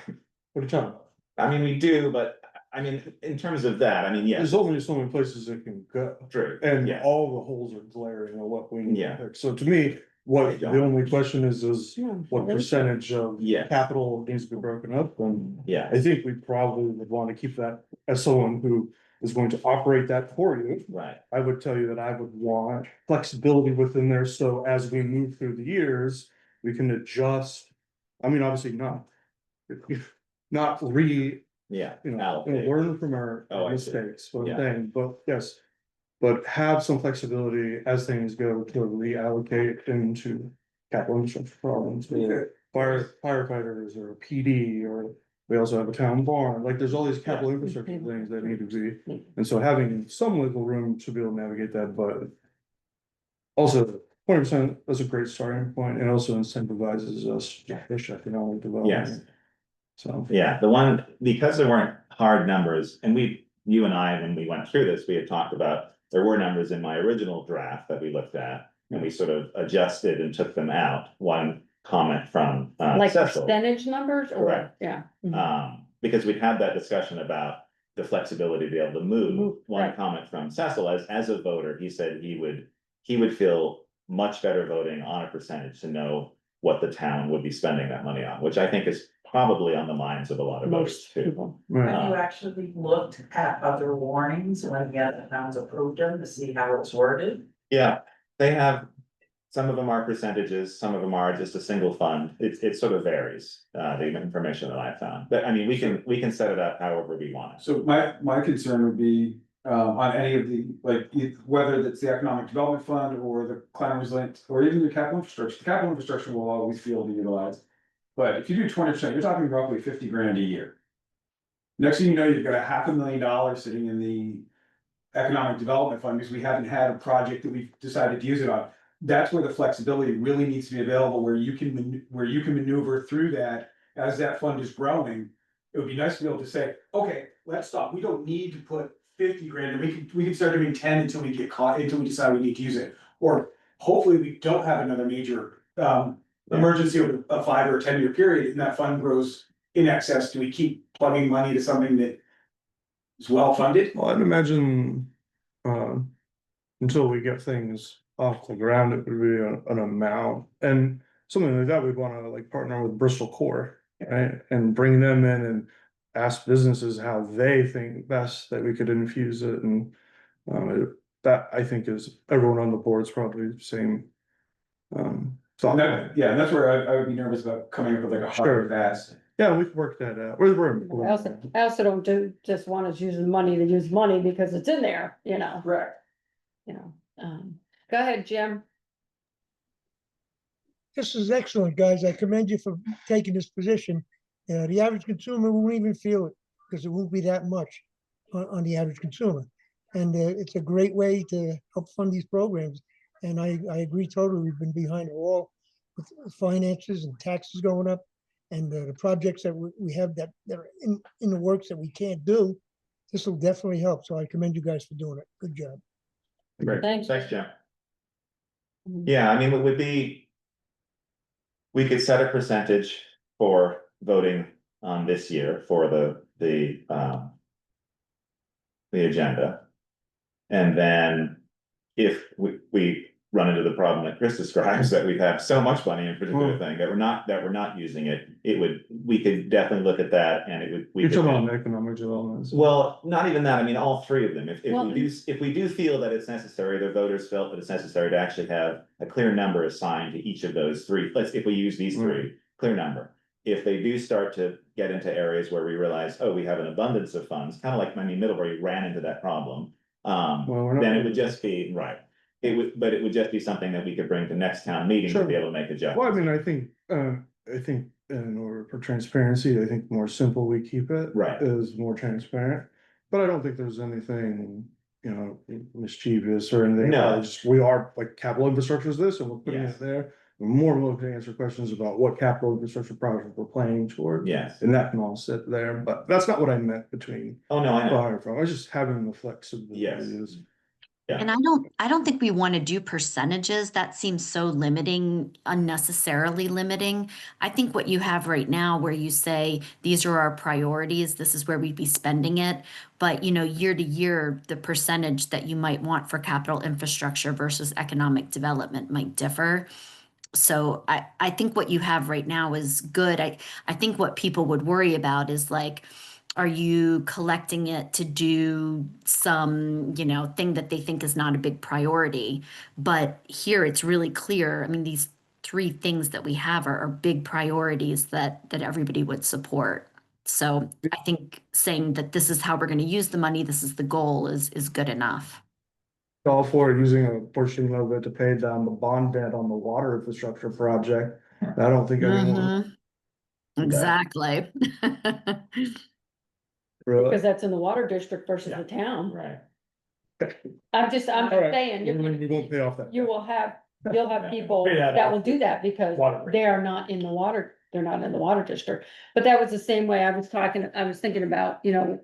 What are you talking about? I mean, we do, but I mean, in terms of that, I mean, yes. There's only so many places it can go. True, And yes. all the holes are glaring on what we need Yeah. to fix. So to me, what the only question is Yeah, what well, percentage of Yeah. capital needs to be broken up? And Yeah, I think we probably would want to keep that as someone who is going to operate that for you. right, I would tell you that I would want flexibility within there, so as we move through the years, we can adjust. I mean, obviously not. yeah. Allocate. Learn from our Oh, I see. mistakes, one Yeah. thing, but yes. But have some flexibility as things go to reallocate into capital infrastructure problems, or firefighters or PD, or. We also have a town barn, like there's all these capital infrastructure things that need to be, and so having some wiggle room to be able to navigate that, but. Also, 20%, that's a great starting point, and also incentivizes us to push economic development. Yes. So, Yeah, the one, because there weren't hard numbers, and you and I, when we went through this, we had talked about, there were numbers in my original draft that we looked at, and we sort of adjusted and took them out. One comment from Like Cecil. percentage numbers or, Correct. yeah. Because we'd had that discussion about the flexibility to be able to move. One right. comment from Cecil, as a voter, he said he would feel much better voting on a percentage to know what the town would be spending that money on, which I think is probably on the minds of a lot of voters Most too. people. Have you actually looked at other warnings when the other towns approved them to see how it's worded? Yeah, they have, some of them are percentages, some of them are just a single fund. It sort of varies, the information that I found. But I mean, we can set it up however we want it. So my concern would be, on any of the, like, whether it's the economic development fund or the climate resilience, or even the capital infrastructure, the capital infrastructure will always be able to utilize. But if you do 20%, you're talking roughly 50 grand a year. Next thing you know, you've got $500,000 sitting in the economic development fund because we haven't had a project that we've decided to use it on. That's where the flexibility really needs to be available, where you can maneuver through that as that fund is growing. It would be nice to be able to say, okay, let's stop. We don't need to put 50 grand, and we can start doing 10 until we get caught, until we decide we need to use it. Or hopefully we don't have another major emergency over a 5 or 10 year period, and that fund grows in excess. Do we keep plugging money to something that is well funded? well, I'd imagine, until we get things off the ground, it would be an amount, and something like that, we'd wanna like partner with Bristol Core, right? And bring them in and ask businesses how they think best that we could infuse it, and that I think is, everyone on the board's probably the same. Thought. Yeah, and that's where I would be nervous about coming up with like a hard Sure. and fast. Yeah, we can work that out. I also don't just want us using money to use money because it's in there, Right. Go ahead, Jim. This is excellent, guys. I commend you for taking this position. The average consumer won't even feel it because it won't be that much on the average consumer. And it's a great way to help fund these programs. And I agree totally. We've been behind the wall with finances and taxes going up, and the projects that we have that are in the works that we can't do. This will definitely help. So I commend you guys for doing it. Good job. Great, Thanks. thanks, Jim. Yeah, I mean, it would be, we could set a percentage for voting on this year for the agenda. And then if we run into the problem that Chris describes, that we have so much money in a particular thing that we're not using it, we could definitely look at that, and it would. You're talking about economic development. Well, not even that, I mean, all three of them, if we do feel that it's necessary, the voters felt that it's necessary to actually have a clear number assigned to each of those three, if we use these three, clear number. If they do start to get into areas where we realize, oh, we have an abundance of funds, kind of like, I mean, Middlebury ran into that problem. Then it would just be, right, but it would just be something that we could bring to next town meeting to be able to make adjustments. Well, I mean, I think in order for transparency, I think the more simple we keep it. Right. Is more transparent, but I don't think there's anything, mischievous or anything. No. We are, like, capital infrastructure is this, and we're putting Yes. it there. We're more willing to answer questions about what capital infrastructure project we're planning toward. Yes. And that can all sit there, but that's not what I meant between. Oh, no, I know. Fire from, I was just having the flexibility. Yes. Yeah. And I don't think we want to do percentages. That seems so limiting, unnecessarily limiting. I think what you have right now where you say, these are our priorities, this is where we'd be spending it. But, year to year, the percentage that you might want for capital infrastructure versus economic development might differ. So I think what you have right now is good. I think what people would worry about is like, are you collecting it to do some, thing that they think is not a big priority? But here it's really clear. I mean, these three things that we have are big priorities that everybody would support. So I think saying that this is how we're going to use the money, this is the goal, is good enough. All for using a portion of it to pay down the bond debt on the water infrastructure project. I don't think anyone. Exactly. Really? Because that's in the water district versus the town. Right. I'm just All right. saying, We won't pay off that. you'll have people Pay that that off. will do that because Water rate. they are not in the water they're not in the water district. But that was the same way I was thinking about, you know,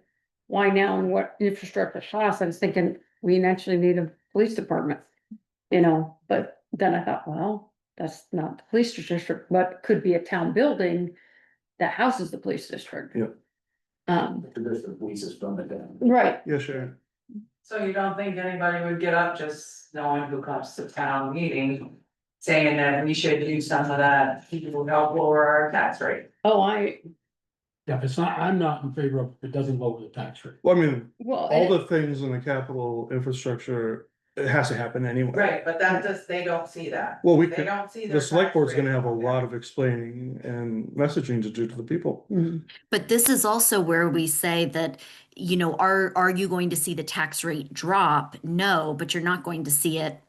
why now and what infrastructure costs. I was thinking, we actually need a police department. You know, but then I thought, well, that's not the police district, but could be a town building that houses the police district. Yep. The police is from it down. Right, Yeah, sure. So you don't think anybody would get up just knowing who comes to town meeting? Saying that we should use some of that, people who help lower our tax rate. oh, Yeah, if it's not, I'm not in favor of, it doesn't lower the tax rate. Well, I mean, well, all the things in the capital infrastructure, it has to happen anyway. Right, but that just, they don't see that. Well, we They could, don't see. the select board's gonna have a lot of explaining and messaging to do to the people. But this is also where we say that, you know, are you going to see the tax rate drop? No, but you're not going to see it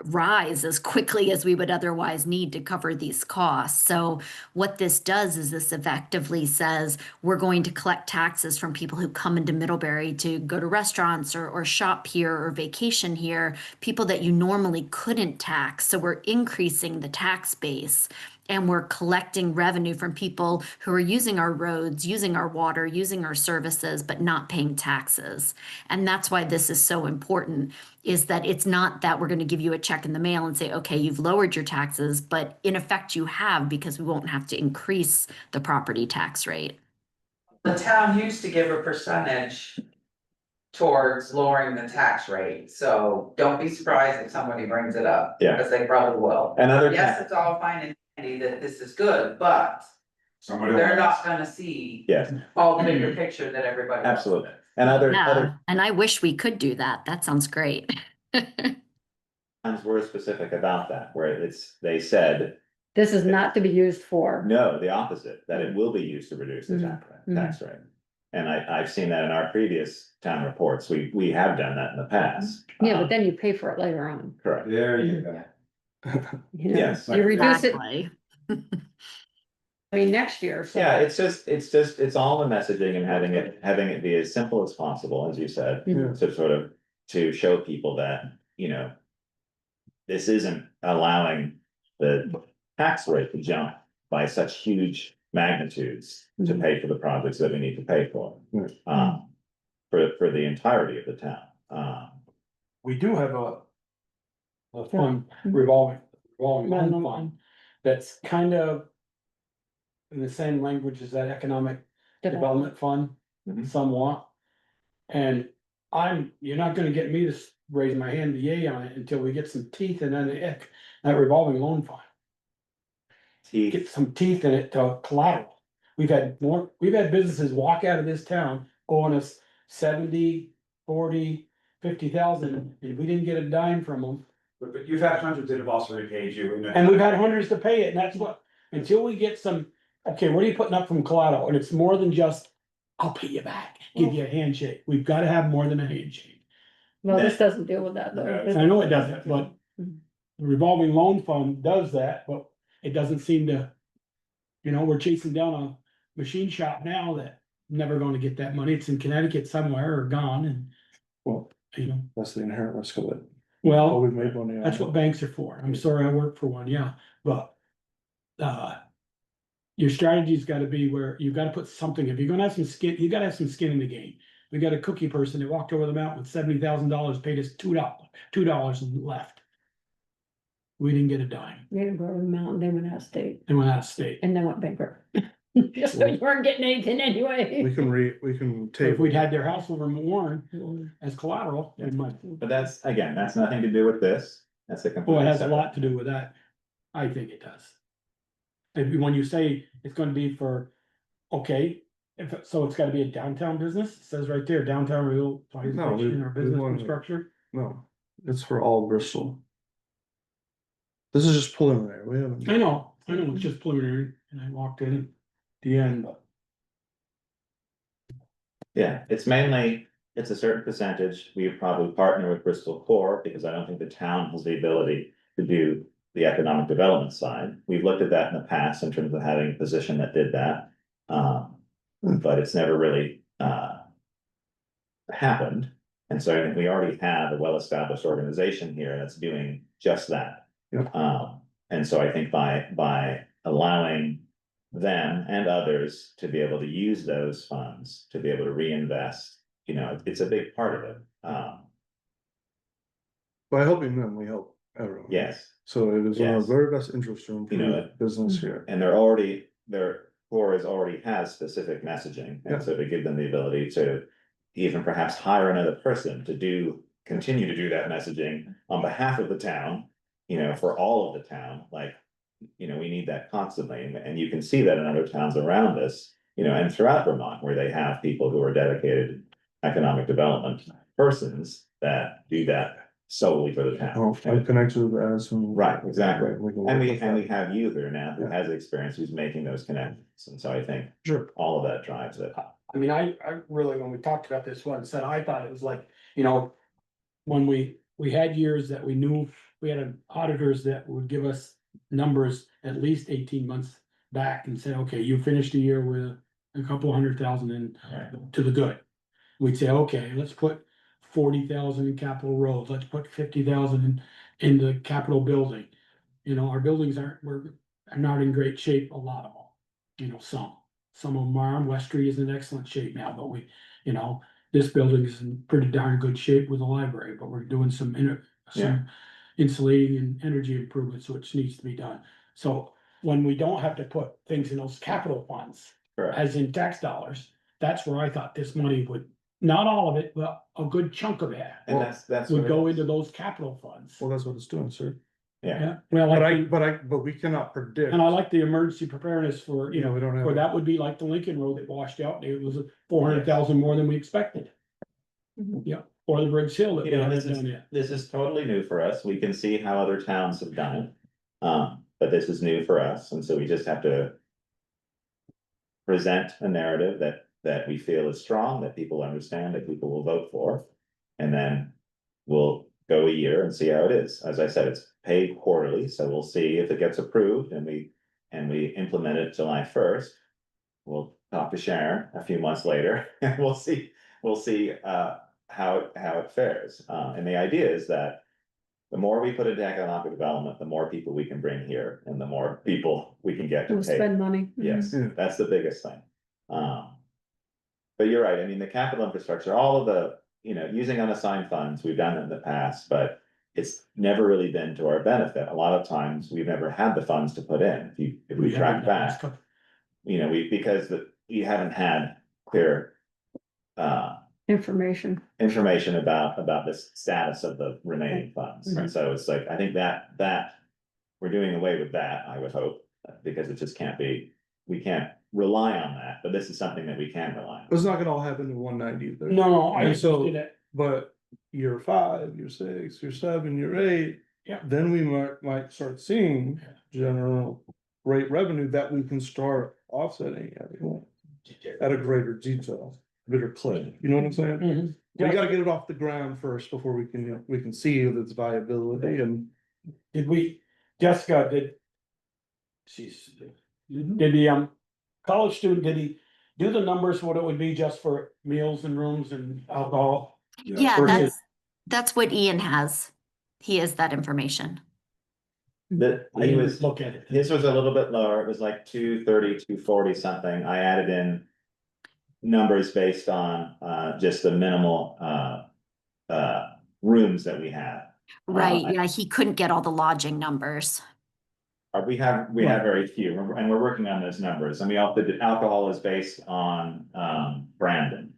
rise as quickly as we would otherwise need to cover these costs. So what this does is this effectively says we're going to collect taxes from people who come into Middlebury to go to restaurants or shop here or vacation here, people that you normally couldn't tax. So we're increasing the tax base. And we're collecting revenue from people who are using our roads, using our water, using our services, but not paying taxes. And that's why this is so important, is that it's not that we're going to give you a check in the mail and say, okay, you've lowered your taxes, but in effect you have, because we won't have to increase the property tax rate. The town used to give a percentage towards lowering the tax rate, so don't be surprised if somebody brings it up. Yeah. Because they probably will. And other. Yes, it's all fine and dandy that this is good, but Somebody. they're not gonna see Yes, all the bigger picture that everybody. else absolutely. does. And other Yeah, and I wish we could do that. That sounds great. times were specific about that, where they said, this is not to be used for. no, the opposite, that it will be used to reduce the tax rate. And I've seen that in our previous town reports. We have done that in the past. Yeah, but then you pay for it later on. Correct. There you go. You know, Yes. you reduce it, Exactly. I mean, next year, so. Yeah, it's all the messaging and having it be as simple as possible, as you said, Mhm. to sort of, to show people that, you know, this isn't allowing the tax rate to jump by such huge magnitudes to Mhm. pay for the projects that we need to pay for. Right. For the entirety of the town. We do have a fund Mhm. revolving Revolving loan loan. fund that's kind of in the same language as that economic development fund Mhm. somewhat. And you're not gonna get me to raise my hand to yay on it until we get some teeth in that revolving loan fund. Get Teeth, some teeth in it to collateral. We've had businesses walk out of this town owing us 70, 40, 50,000, and we didn't get a dime from them. But you've had hundreds that have also repaid you. And we've had hundreds to pay it, and that's what, until we get some, okay, what are you putting up from collateral? And it's more than just, I'll pay you back, give you a handshake. We've gotta have more than a handshake. Well, this doesn't deal with that though. I know it doesn't, but the revolving loan fund does that, but it doesn't seem to. You know, we're chasing down a machine shop now that never gonna get that money. It's in Connecticut somewhere or gone and, Well, you know, that's the inherent risk of it. well. We've made money. on That's it. what banks are for. I'm sorry I work for one, yeah, but. Your strategy's gotta be where you gotta put something, if you're gonna have some skin, you gotta have some skin in the game. We got a cookie person that walked over the mountain with $70,000, paid us $2 and left. We didn't get a dime, They didn't go over the mountain, they went out of state and went out of state. and then went bankrupt. So you weren't getting anything anyway. We can So if take. we'd had their house over in Warren as collateral, and but that's nothing to do with this. That's a well, completely it has a separate. lot to do with that. I think it does. When you say it's gonna be for, okay, so it's gotta be a downtown business, it says right there, downtown real. No, we Or business wanted- construction. No, it's for all Bristol. This is just preliminary, we haven't. I know, it's just preliminary, and I walked in at the end, but. Yeah, it's a certain percentage. We would probably partner with Bristol Core because I don't think the town has the ability to do the economic development side. We've looked at that in the past in terms of having a position that did that. But it's never really happened. And so I think we already have a well-established organization here that's doing just that. Yep. And so I think by allowing them and others to be able to use those funds, to be able to reinvest, you know, it's a big part of it. By helping them, we help everyone. Yes, So it is in our Yes. very best interest to You know, improve business here. and their core already has specific messaging, Yeah. and so to give them the ability to even perhaps hire another person to continue to do that messaging on behalf of the town, you know, for all of the town, like, you know, we need that constantly, and you can see that in other towns around us, you know, and throughout Vermont, where they have people who are dedicated economic development persons that do that solely for the town. Oh, I'm connected with as. Right, exactly. We can And work we, with and that. we have you there now who Yeah. has experience, who's making those connections, and so I think Sure. all of that drives it. I mean, I really, when we talked about this one, said, I thought it was like, you know, when we had years that we knew, we had auditors that would give us numbers at least 18 months back and say, okay, you finished the year with a couple $100,000 in to the good. We'd say, okay, let's put 40,000 in capital roads, let's put 50,000 in the capital building. You know, our buildings are not in great shape, a lot of them, you know, some of them are. West Street is in excellent shape now, but you know, this building is in pretty darn good shape with the library, but we're doing some insulating and energy improvements, which needs to be done. So when we don't have to put things in those capital funds, Correct. as in tax dollars, that's where I thought this money would, not all of it, but a good chunk of it And that's. would what go it is. into those capital funds. Well, that's what it's doing, sir. Yeah, Yeah, well, But we cannot predict. and I like the emergency preparedness for, you know, we don't have. where that would be like the Lincoln Road that washed out, it was 400,000 more than we expected. Mhm. Yeah, or the Briggs Hill that you we know, haven't done yet. this is totally new for us, we can see how other towns have done it. But this is new for us, and so we just have to present a narrative that we feel is strong, that people understand, that people will vote for. And then we'll go a year and see how it is. As I said, it's paid quarterly, so we'll see if it gets approved and we implement it July 1st. We'll talk to Sharon a few months later and we'll see how it fares. And the idea is that the more we put into economic development, the more people we can bring here and the more people we can get to We'll pay. spend money. Yes, Yeah. that's the biggest thing. But you're right, I mean, the capital infrastructure, all of the, you know, using unassigned funds, we've done it in the past, but it's never really been to our benefit. A lot of times, we've never had the funds to put in, if we track back, you know, because we haven't had clear Information. about the status of the remaining funds, and so it's like, I think that we're doing away with that, I would hope, because it just can't be, we can't rely on that, but this is something that we can rely on. It's not gonna all happen in one night either. No, I And so- understood it. But year 5, year 6, year 7, year 8. Yeah. Then we might start seeing general rate revenue that we can start offsetting at a greater detail, greater clip, you know what I'm saying? Mhm. We gotta get it off the ground first before we can, you know, we can see its viability and. Jessica, did the college student, did he do the numbers, what it would be just for meals and rooms and alcohol? Yeah, versus- that's what Ian has. He has that information. I He didn't was, look at it. his was a little bit lower, it was like 230, 240 something, I added in numbers based on just the minimal rooms that we have. Right, yeah, he couldn't get all the lodging numbers. We have very few, and we're working on those numbers, and we also did, alcohol is based on Brandon.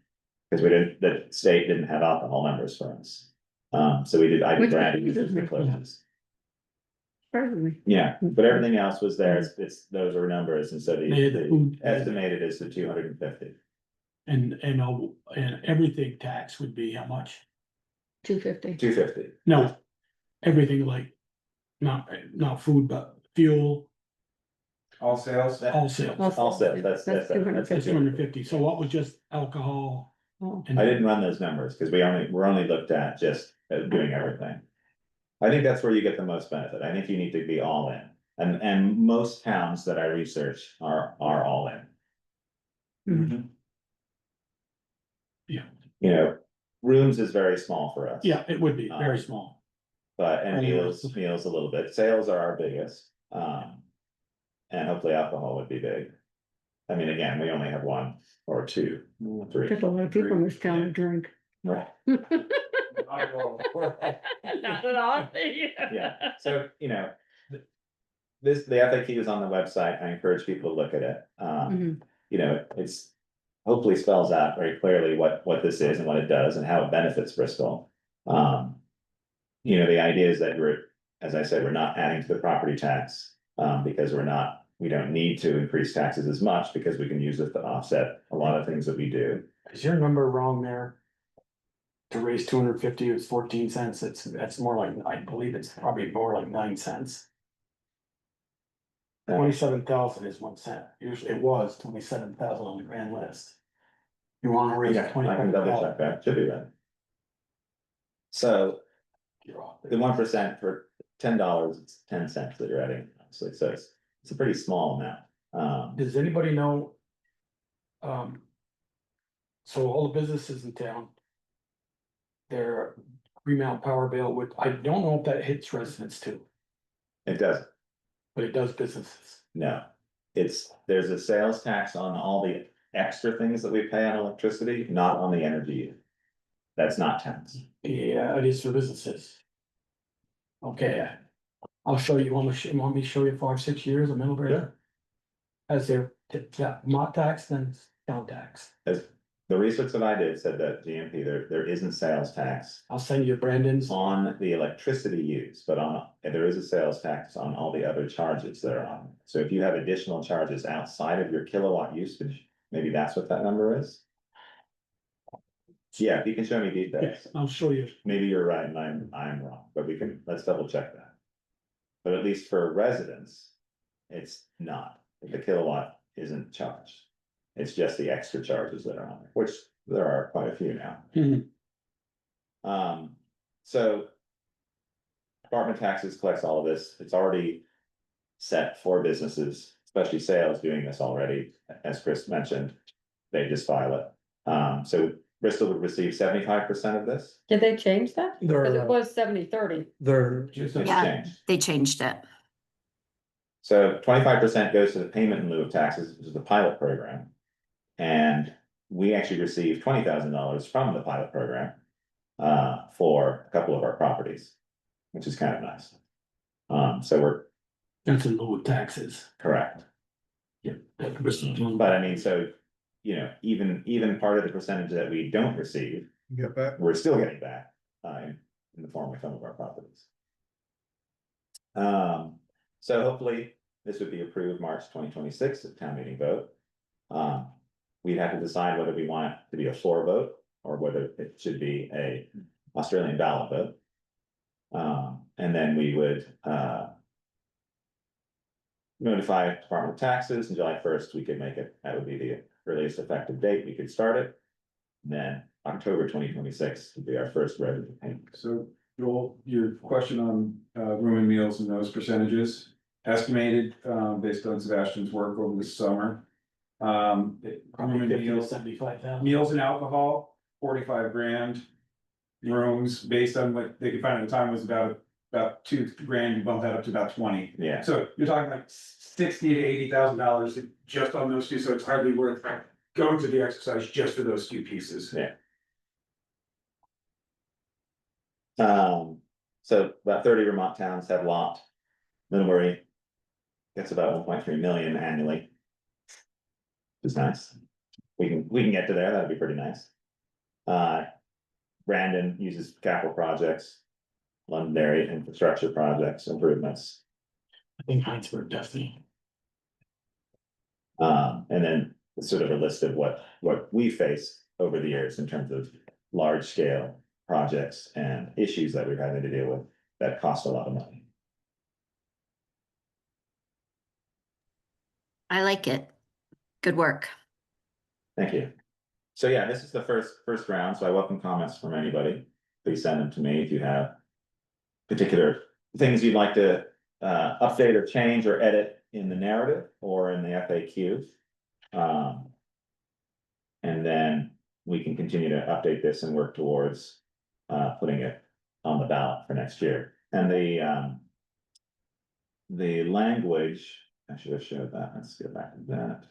Because the state didn't have alcohol numbers for us. So I did Which- Brandon uses the closest. Certainly. Yeah, but everything else was there, those are numbers, and so They had the the food. estimated is the 250. And everything tax would be how much? 250. 250. No, everything like, not food, but fuel, All sales. all sales. All set, that's 250. 250, so what was just alcohol? Oh. and- I didn't run those numbers, because we're only looked at just doing everything. I think that's where you get the most benefit, I think you need to be all in, and most towns that I research are all in. Mhm. Yeah. You know, rooms is very small for us. Yeah, it would be very small. But, and Only meals rooms. a little bit, sales are our biggest, and hopefully alcohol would be big. I mean, again, we only have one or two, three. There's a lot of people in this town that drink. Right. Not at all. Yeah, so, you know. This, the FAQ is on the website, I encourage people to look at it, Mhm. you know, it's. Hopefully spells out very clearly what this is and what it does and how it benefits Bristol. You know, the idea is that we're, as I said, we're not adding to the property tax, because we don't need to increase taxes as much because we can use it to offset a lot of things that we do. Is your number wrong there? To raise 250 is 14 cents, that's more like, I believe it's probably more like 9 cents. 27,000 is 1 cent, usually it was 27,000 on the grand list. You wanna raise Yeah, I can double check 25,000. that, should be right. So the 1% for $10, it's 10 cents that you're adding, so it's a pretty small amount. Does anybody know? So all the businesses in town. Their Green Power bill would, I don't know if that hits residents too, It doesn't. but it does businesses. No, there's a sales tax on all the extra things that we pay on electricity, not on the energy. That's not tax. Yeah, it is for businesses. Okay, I'll show you, want me to show you 5-6 years of Middlebury? Yeah. As their, yeah, not tax, then town tax. As the research that I did said that GMP, there isn't sales tax I'll send you Brandon's. on the electricity use, but there is a sales tax on all the other charges that are on. So if you have additional charges outside of your kilowatt usage, maybe that's what that number is. Yeah, if you can show me Yeah, details, I'll show you. maybe you're right and I'm wrong, but let's double check that. But at least for residents, it's not, the kilowatt isn't charged. It's just the extra charges that are on there, which there are quite a few now. So. Department taxes collects all of this, it's already set for businesses, especially sales doing this already, as Chris mentioned. They just file it, so Bristol would receive 75% of this. Did they change that? Because it They're, was 70-30. they're, It's Yeah. changed. They changed it. So 25% goes to the payment in lieu of taxes, which is the pilot program. And we actually received $20,000 from the pilot program for a couple of our properties, which is kind of nice. So we're That's in lieu of taxes. correct. Yeah. But I mean, so, you know, even part of the percentage that we don't receive, get back. we're still getting back in the form of some of our properties. So hopefully this would be approved March 2026 at town meeting vote. We'd have to decide whether we want it to be a floor vote or whether it should be a Australian ballot vote. And then we would notify Department of Taxes, and July 1st, we could make it, that would be the earliest effective date, we could start it. Then October 2026 would be our first revenue payment. So Joel, your question on room and meals and those percentages, estimated based on Sebastian's work over the summer. Room and 50 to meals, 75,000. meals and alcohol, 45 grand. Rooms based on what they could find at the time was about $2 grand, you bump that up to about 20. Yeah, So you're talking like $60,000 to $80,000 just on those two, so it's hardly worth going to the exercise just for those two pieces. Yeah. So about 30 Vermont towns have lot. Middlebury gets about 1.3 million annually. Which is nice. We can get to there, that'd be pretty nice. Brandon uses capital projects, Londonderry infrastructure projects, improvements. I think Heinsberg definitely. And then sort of a list of what we face over the years in terms of large scale projects and issues that we're having to deal with that cost a lot of money. I like it. Good work. Thank you. So yeah, this is the first round, so I welcome comments from anybody. Please send them to me if you have particular things you'd like to update or change or edit in the narrative or in the FAQ. And then we can continue to update this and work towards putting it on the ballot for next year. And the language, I should have showed that. Let's go back to that.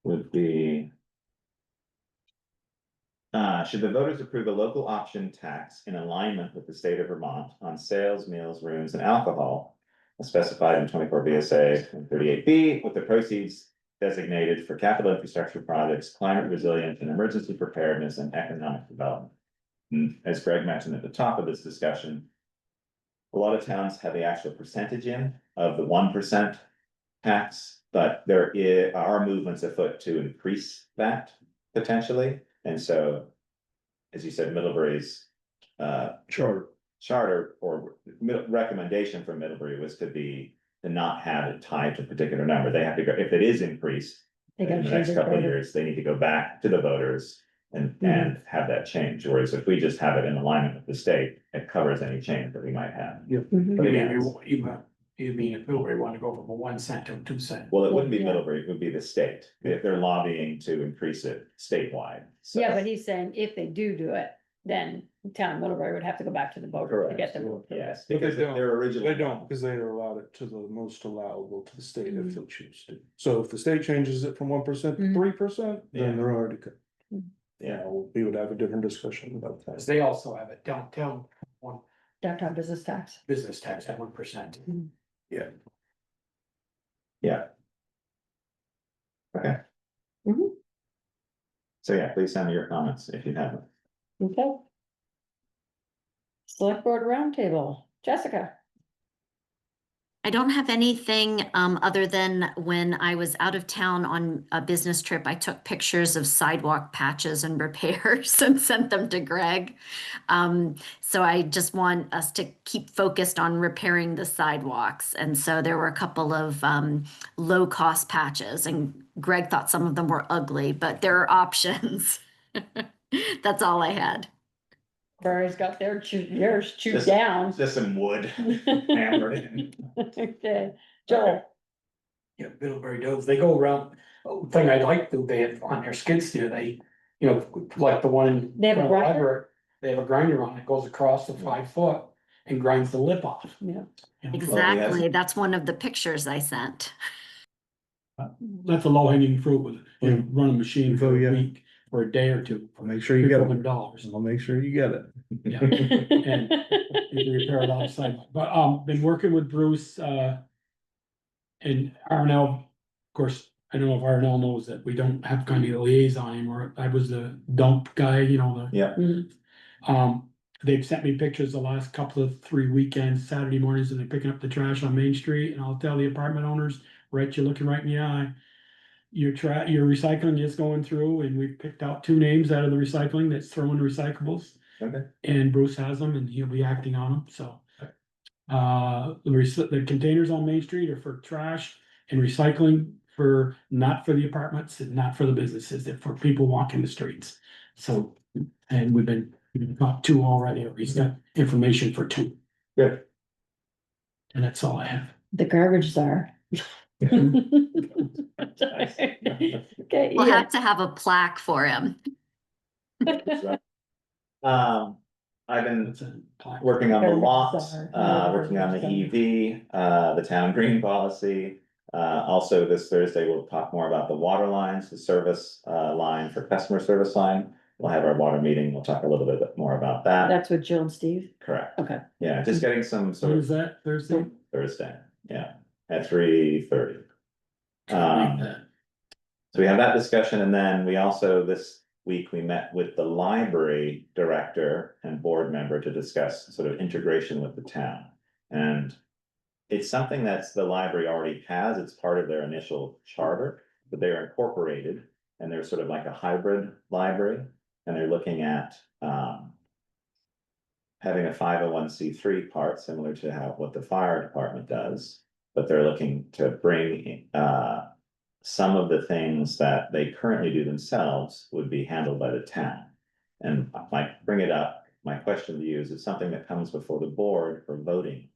would be. Should the voters approve a local option tax in alignment with the state of Vermont on sales, meals, rooms, and alcohol? As specified in 24 VSA and 38B, with the proceeds designated for capital infrastructure projects, climate resilience and emergency preparedness and economic development. And as Greg mentioned at the top of this discussion, a lot of towns have the actual percentage in of the 1% tax, but there are movements afoot to increase that potentially. And so, as you said, Middlebury's charter or recommendation from Middlebury was to not have it tied to a particular number. They have to go, if it is increased They in gotta the change next it couple of further. years, they need to go back to the voters and have that change. Whereas if we just have it in alignment with the state, it covers any change that we might have. Mhm. But again, You mean if Middlebury want to go from a 1 cent to a 2 cent? well, it wouldn't be Yeah. Middlebury, it would be the state, if they're lobbying to increase it statewide. So- Yeah, but he's saying if they do it, then the town of Middlebury would have to go back to the voters to get them. Yes, But they because don't. their original. They don't, because they are allowed it to the most allowable to the state if they choose to. So if the state changes it from 1% to 3%, Yeah. then they're already. Yeah. We would have a different discussion about that. They also have a downtown Downtown business tax. business tax at 1%. Yeah. Yeah. Okay. Mhm. So yeah, please send me your comments if you have them. Okay. Select Board Roundtable, Jessica. I don't have anything other than when I was out of town on a business trip, I took pictures of sidewalk patches and repairs and sent them to Greg. So I just want us to keep focused on repairing the sidewalks. And so there were a couple of low cost patches, and Greg thought some of them were ugly, but there are options. That's all I had. Barry's got yours chewed Just- down. Just some wood hammered in. Okay, Joel. Yeah, Middlebury does, they go around, thing I like, they have on their skid steer, they, like the one in. They have a the grinder? library, they have a grinder on it, goes across the 5 foot and grinds the lip off. Yeah. You know, Exactly. That's one of the pictures I sent. That's a low hanging fruit with, run a machine for Yeah. a week or a day or two. I'll make sure you get it. $200. I'll make sure you get it. Yeah. And you can repair it outside, but been working with Bruce and Arnell, of course, I don't know if Arnell knows that we don't have kind of a liaison anymore. I was the dump guy, Yeah. They've sent me pictures the last couple of 3 weekends, Saturday mornings, and they're picking up the trash on Main Street, and I'll tell the apartment owners, right, you're looking right in the eye. Your recycling is going through, and we've picked out 2 names out of the recycling that's throwing recyclables. Okay. And Bruce has them and he'll be acting on them, so. The containers on Main Street are for trash and recycling not for the apartments and not for the businesses, they're for people walking the streets. So, and we've got 2 already, or he's got information for 2. Good. And that's all I have. The garbage czar. Okay, We'll Ian. have to have a plaque for him. I've been That's a plaque. working on the Garbage lots, czar. working on the EV, the town green policy. Also this Thursday, we'll talk more about the water lines, the service line for customer service line. We'll have our water meeting. We'll talk a little bit more about that. That's with Jill and Steve. Correct. Okay. Yeah, just getting some sort When of is that, Thursday? Thursday, yeah, at 3:30. So we have that discussion, and then we also, this week, we met with the library director and board member to discuss sort of integration with the town. And it's something that's the library already has, it's part of their initial charter, but they're incorporated, and they're sort of like a hybrid library, and they're looking at having a 501c3 part, similar to what the fire department does, but they're looking to bring some of the things that they currently do themselves would be handled by the town. And I bring it up, my question to you, is it something that comes before the board for voting?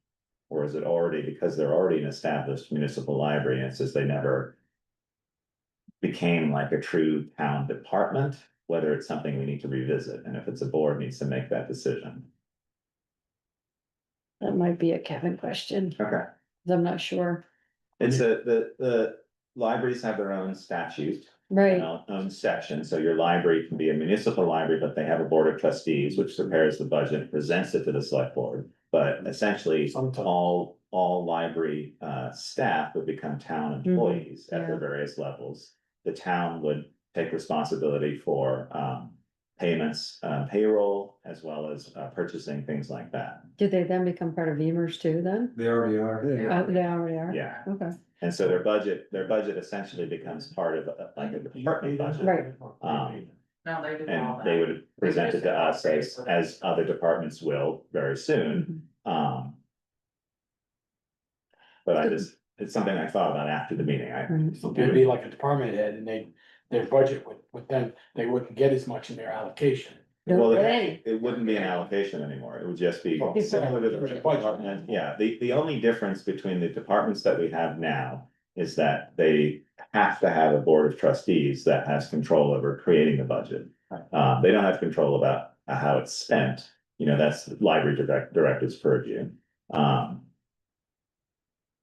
Or is it already, because they're already an established municipal library, and it's just they never became like a true town department, whether it's something we need to revisit, and if it's a board needs to make that decision. That might be a Kevin question. Okay. I'm not sure. It's the libraries have their own statute, Right. own section, so your library can be a municipal library, but they have a board of trustees, which prepares the budget, presents it to the select board. But essentially, all library staff would become town employees at their yeah. various levels. The town would take responsibility for payments, payroll, as well as purchasing, things like that. Do they then become part of Beamer's too then? They already are. They already are? Yeah. Okay, And so their budget essentially becomes part of like a department budget. right. No, they do all And that. they would present it to us as other departments will very soon. But it's something I thought about after the meeting. It'd be like a department head and their budget would then, they wouldn't get as much in their allocation. Well, Right. it wouldn't be an allocation anymore. It would just be Oh, similar to the budget. department. Yeah, the only difference between the departments that we have now is that they have to have a board of trustees that has control over creating the budget. They don't have control about how it's spent. You know, that's the library director's purview.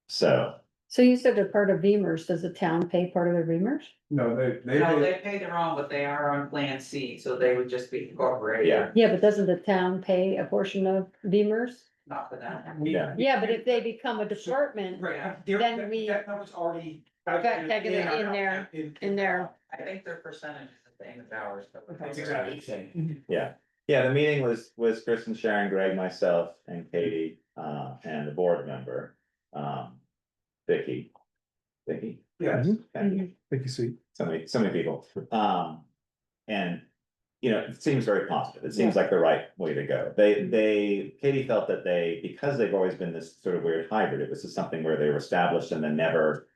So You said they're part of Beamer's. Does the town pay part of their Beamer's? No, No, they pay their own, but they are on Plan C, so they would just be incorporated. Yeah. Yeah, but doesn't the town pay a portion of Beamer's? Not for that. Yeah. Yeah, but if they become a department, Right, Then we- that number's already. calculated in there. I think their percentage is the same as ours. but- That's exactly the same. yeah, the meeting was Kristen, Sharon, Greg, myself, and Katie, and the board member, Vicky. Yes. Okay. Thank you, see. So many people. And, you know, it seems very positive. It seems like the right way to go. Katie felt that because they've always been this sort of weird hybrid, it was just something where they were established and then never,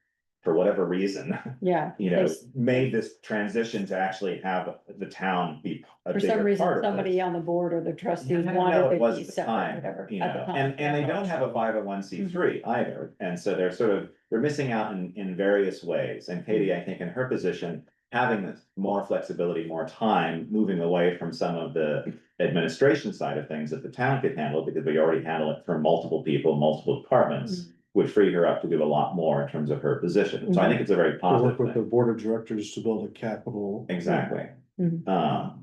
for whatever reason, Yeah. you know, they- made this transition to actually have the town be a For some bigger reason, part of it. somebody on the board or the trustees I don't know, wanted it to be was at the separate, time, whatever. you at the know, time. and they don't have a 501c3 either, and so they're missing out in various ways, and Katie, I think in her position, having this more flexibility, more time, moving away from some of the administration side of things that the town could handle, because we already handle it for multiple people, multiple departments, would free her up to do a lot more in terms of her position, so I think it's a very To positive work with the thing. board of directors to build a capital. Exactly. Mhm.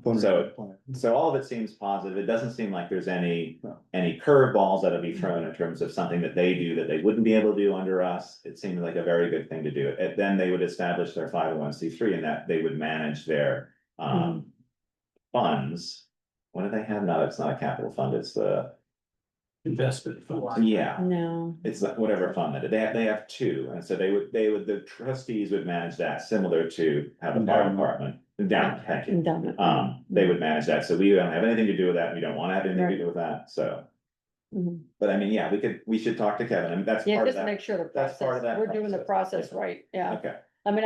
fundraising plan. So all of it seems positive. It doesn't seem like there's any curveballs that'll be thrown in terms of something that they do that they wouldn't be able to do under us. It seemed like a very good thing to do. And then they would establish their 501c3 and that they would manage their funds. What do they have now? It's not a capital fund, it's the, Investment fund. yeah. No, It's like whatever fund that, they have two, and so the trustees would manage that, similar to how the fire department, endowment, thank you. endowment. They would manage that, so we don't have anything to do with that, we don't wanna have anything to do with that, so. Mhm. But I mean, yeah, we should talk to Kevin, I mean, that's Yeah, part of just to that. make sure the That's part of process, that we're doing the process. process right, yeah. Okay, I mean,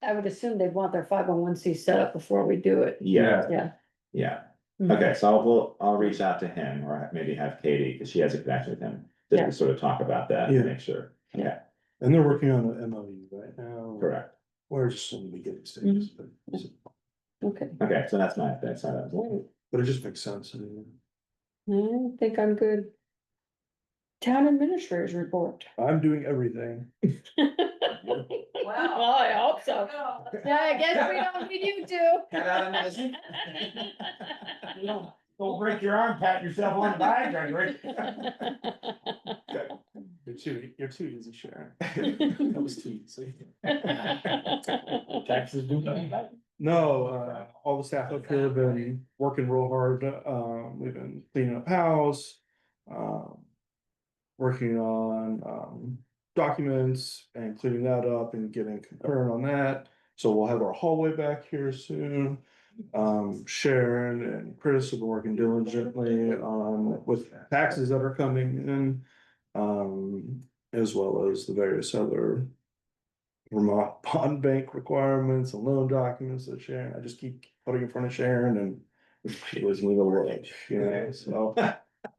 I would assume they'd want their 501c set up before we do it. yeah, Yeah. yeah, Mhm. okay, so I'll reach out to him, or maybe have Katie, cause she has a connection with him, just Yeah. to sort of talk about that Yeah. and make sure, okay, And they're working on an MOU right now. correct, We're just in the beginning stages, Okay, okay, so that's my, that's how that was. but it just makes sense. I mean, I think I'm good. Town administrators report. I'm doing everything. Well, I hope so. Yeah, I guess we don't need you to. Don't break your arm patting yourself on the back, Gregory. You're too easy, Sharon. That was too easy. Taxes do that. No, all the staff up here have been working real hard. We've been cleaning up house. Working on, documents and cleaning that up and getting concurrent on that. So we'll have our hallway back here soon. Sharon and Chris have been working diligently on with taxes that are coming in. As well as the various other Vermont bond bank requirements and loan documents that Sharon, I just keep putting in front of Sharon and it was me the world, you know, so.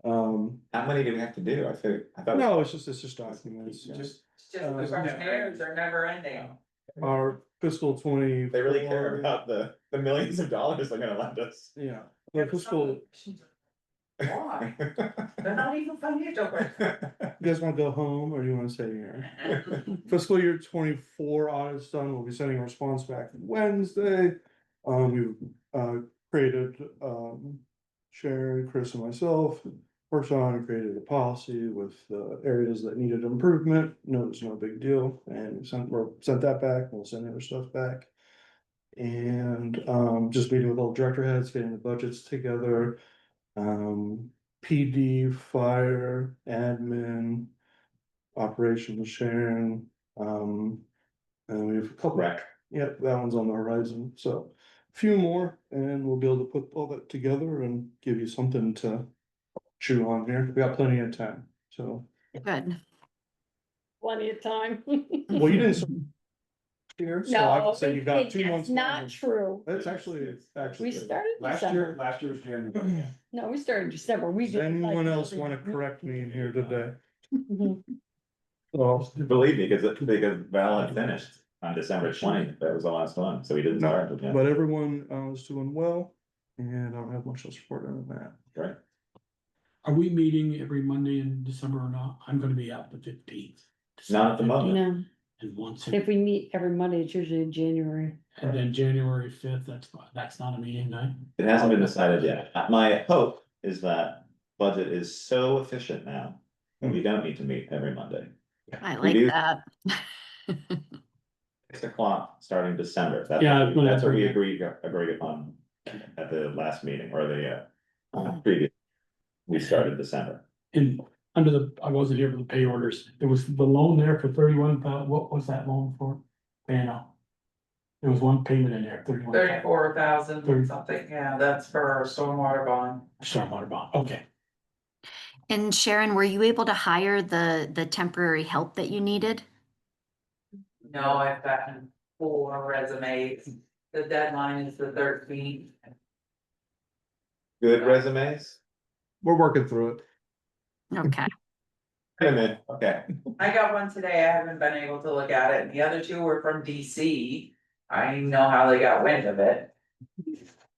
How many do we have to do? I thought. No, it's just documents, It's just the questionnaires are never ending. our fiscal 20. They really care about the millions of dollars they're gonna lend us. Yeah, the fiscal, Why? They're not even financial questions. You guys wanna go home or do you wanna stay here? Fiscal year 24 audit's done, we'll be sending a response back Wednesday. We've created, Sharon, Chris and myself, worked on and created a policy with the areas that needed improvement. No, it's no big deal, and we sent that back, we'll send other stuff back. And just meeting with all director heads, getting the budgets together. PD, fire, admin, operations sharing, and we have a couple. Rec. Yep, that one's on the horizon, so a few more, and we'll be able to put all that together and give you something to chew on here. We got plenty of time, so. Good. Plenty of time. Well, you didn't. Here, so I No, would say you got it- 2 that's months. not longer. true. That's actually We good. started Last December. year was January. No, we started December. We Does did. anyone else wanna correct me in here today? Well, believe me, because Val had finished on December 20th, that was the last one, so he didn't start with that. But everyone is doing well, and I don't have much else to report on that. Right. Are we meeting every Monday in December or not? I'm gonna be out the 15th. Not at the moment. No, And once, if we meet every Monday, it's usually in January. and then January 5th, that's not a meeting night. It hasn't been decided yet. My hope is that budget is so efficient now, that we don't need to meet every Monday. I We like do. that. 6 o'clock starting December. Yeah, That's what we whatever. agreed upon at the last meeting or the previous. We started December. And I wasn't here for the pay orders. There was the loan there for 31,000. What was that loan for? Bano. There was one payment in there, 31,000. 34,000 something, yeah, that's for our stormwater bond. Stormwater bond, okay. And Sharon, were you able to hire the temporary help that you needed? No, I've gotten 4 resumes. The deadline is the 13th. Good resumes? We're working through it. Okay. Wait a minute, okay. I got one today, I haven't been able to look at it, and the other 2 were from DC. I know how they got wind of it.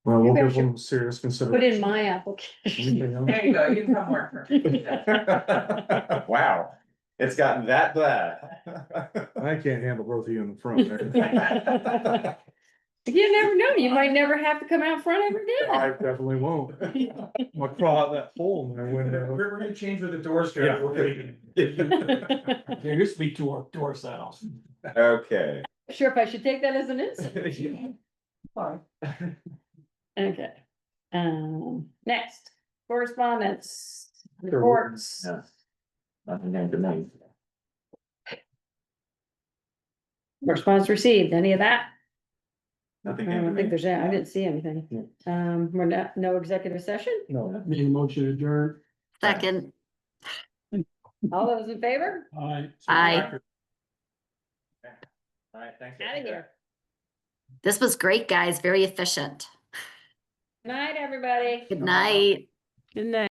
Well, we'll You give guys should them serious Put consideration. in my application. There you go, you can come work for me. Wow, it's gotten that bad. I can't handle both of you in the front there. You never know, you might never have to come out front ever I again. definitely won't. I'll crawl out that hole in my window. We're gonna change where the doors go. Yeah. There used to be door sales. Okay. Sure, if I should take that as an insult. Fine. Okay, next, correspondence, reports. Yeah. Nothing came to me. Response received, any of that? Nothing I came to don't think me. there's, I didn't see anything. We're not, no executive session? No. Make a motion to adjourn. Second. All those in favor? Aye. Aye. All right, thanks. Out of here. This was great, guys. Very efficient. Night, everybody. Good night. Good night.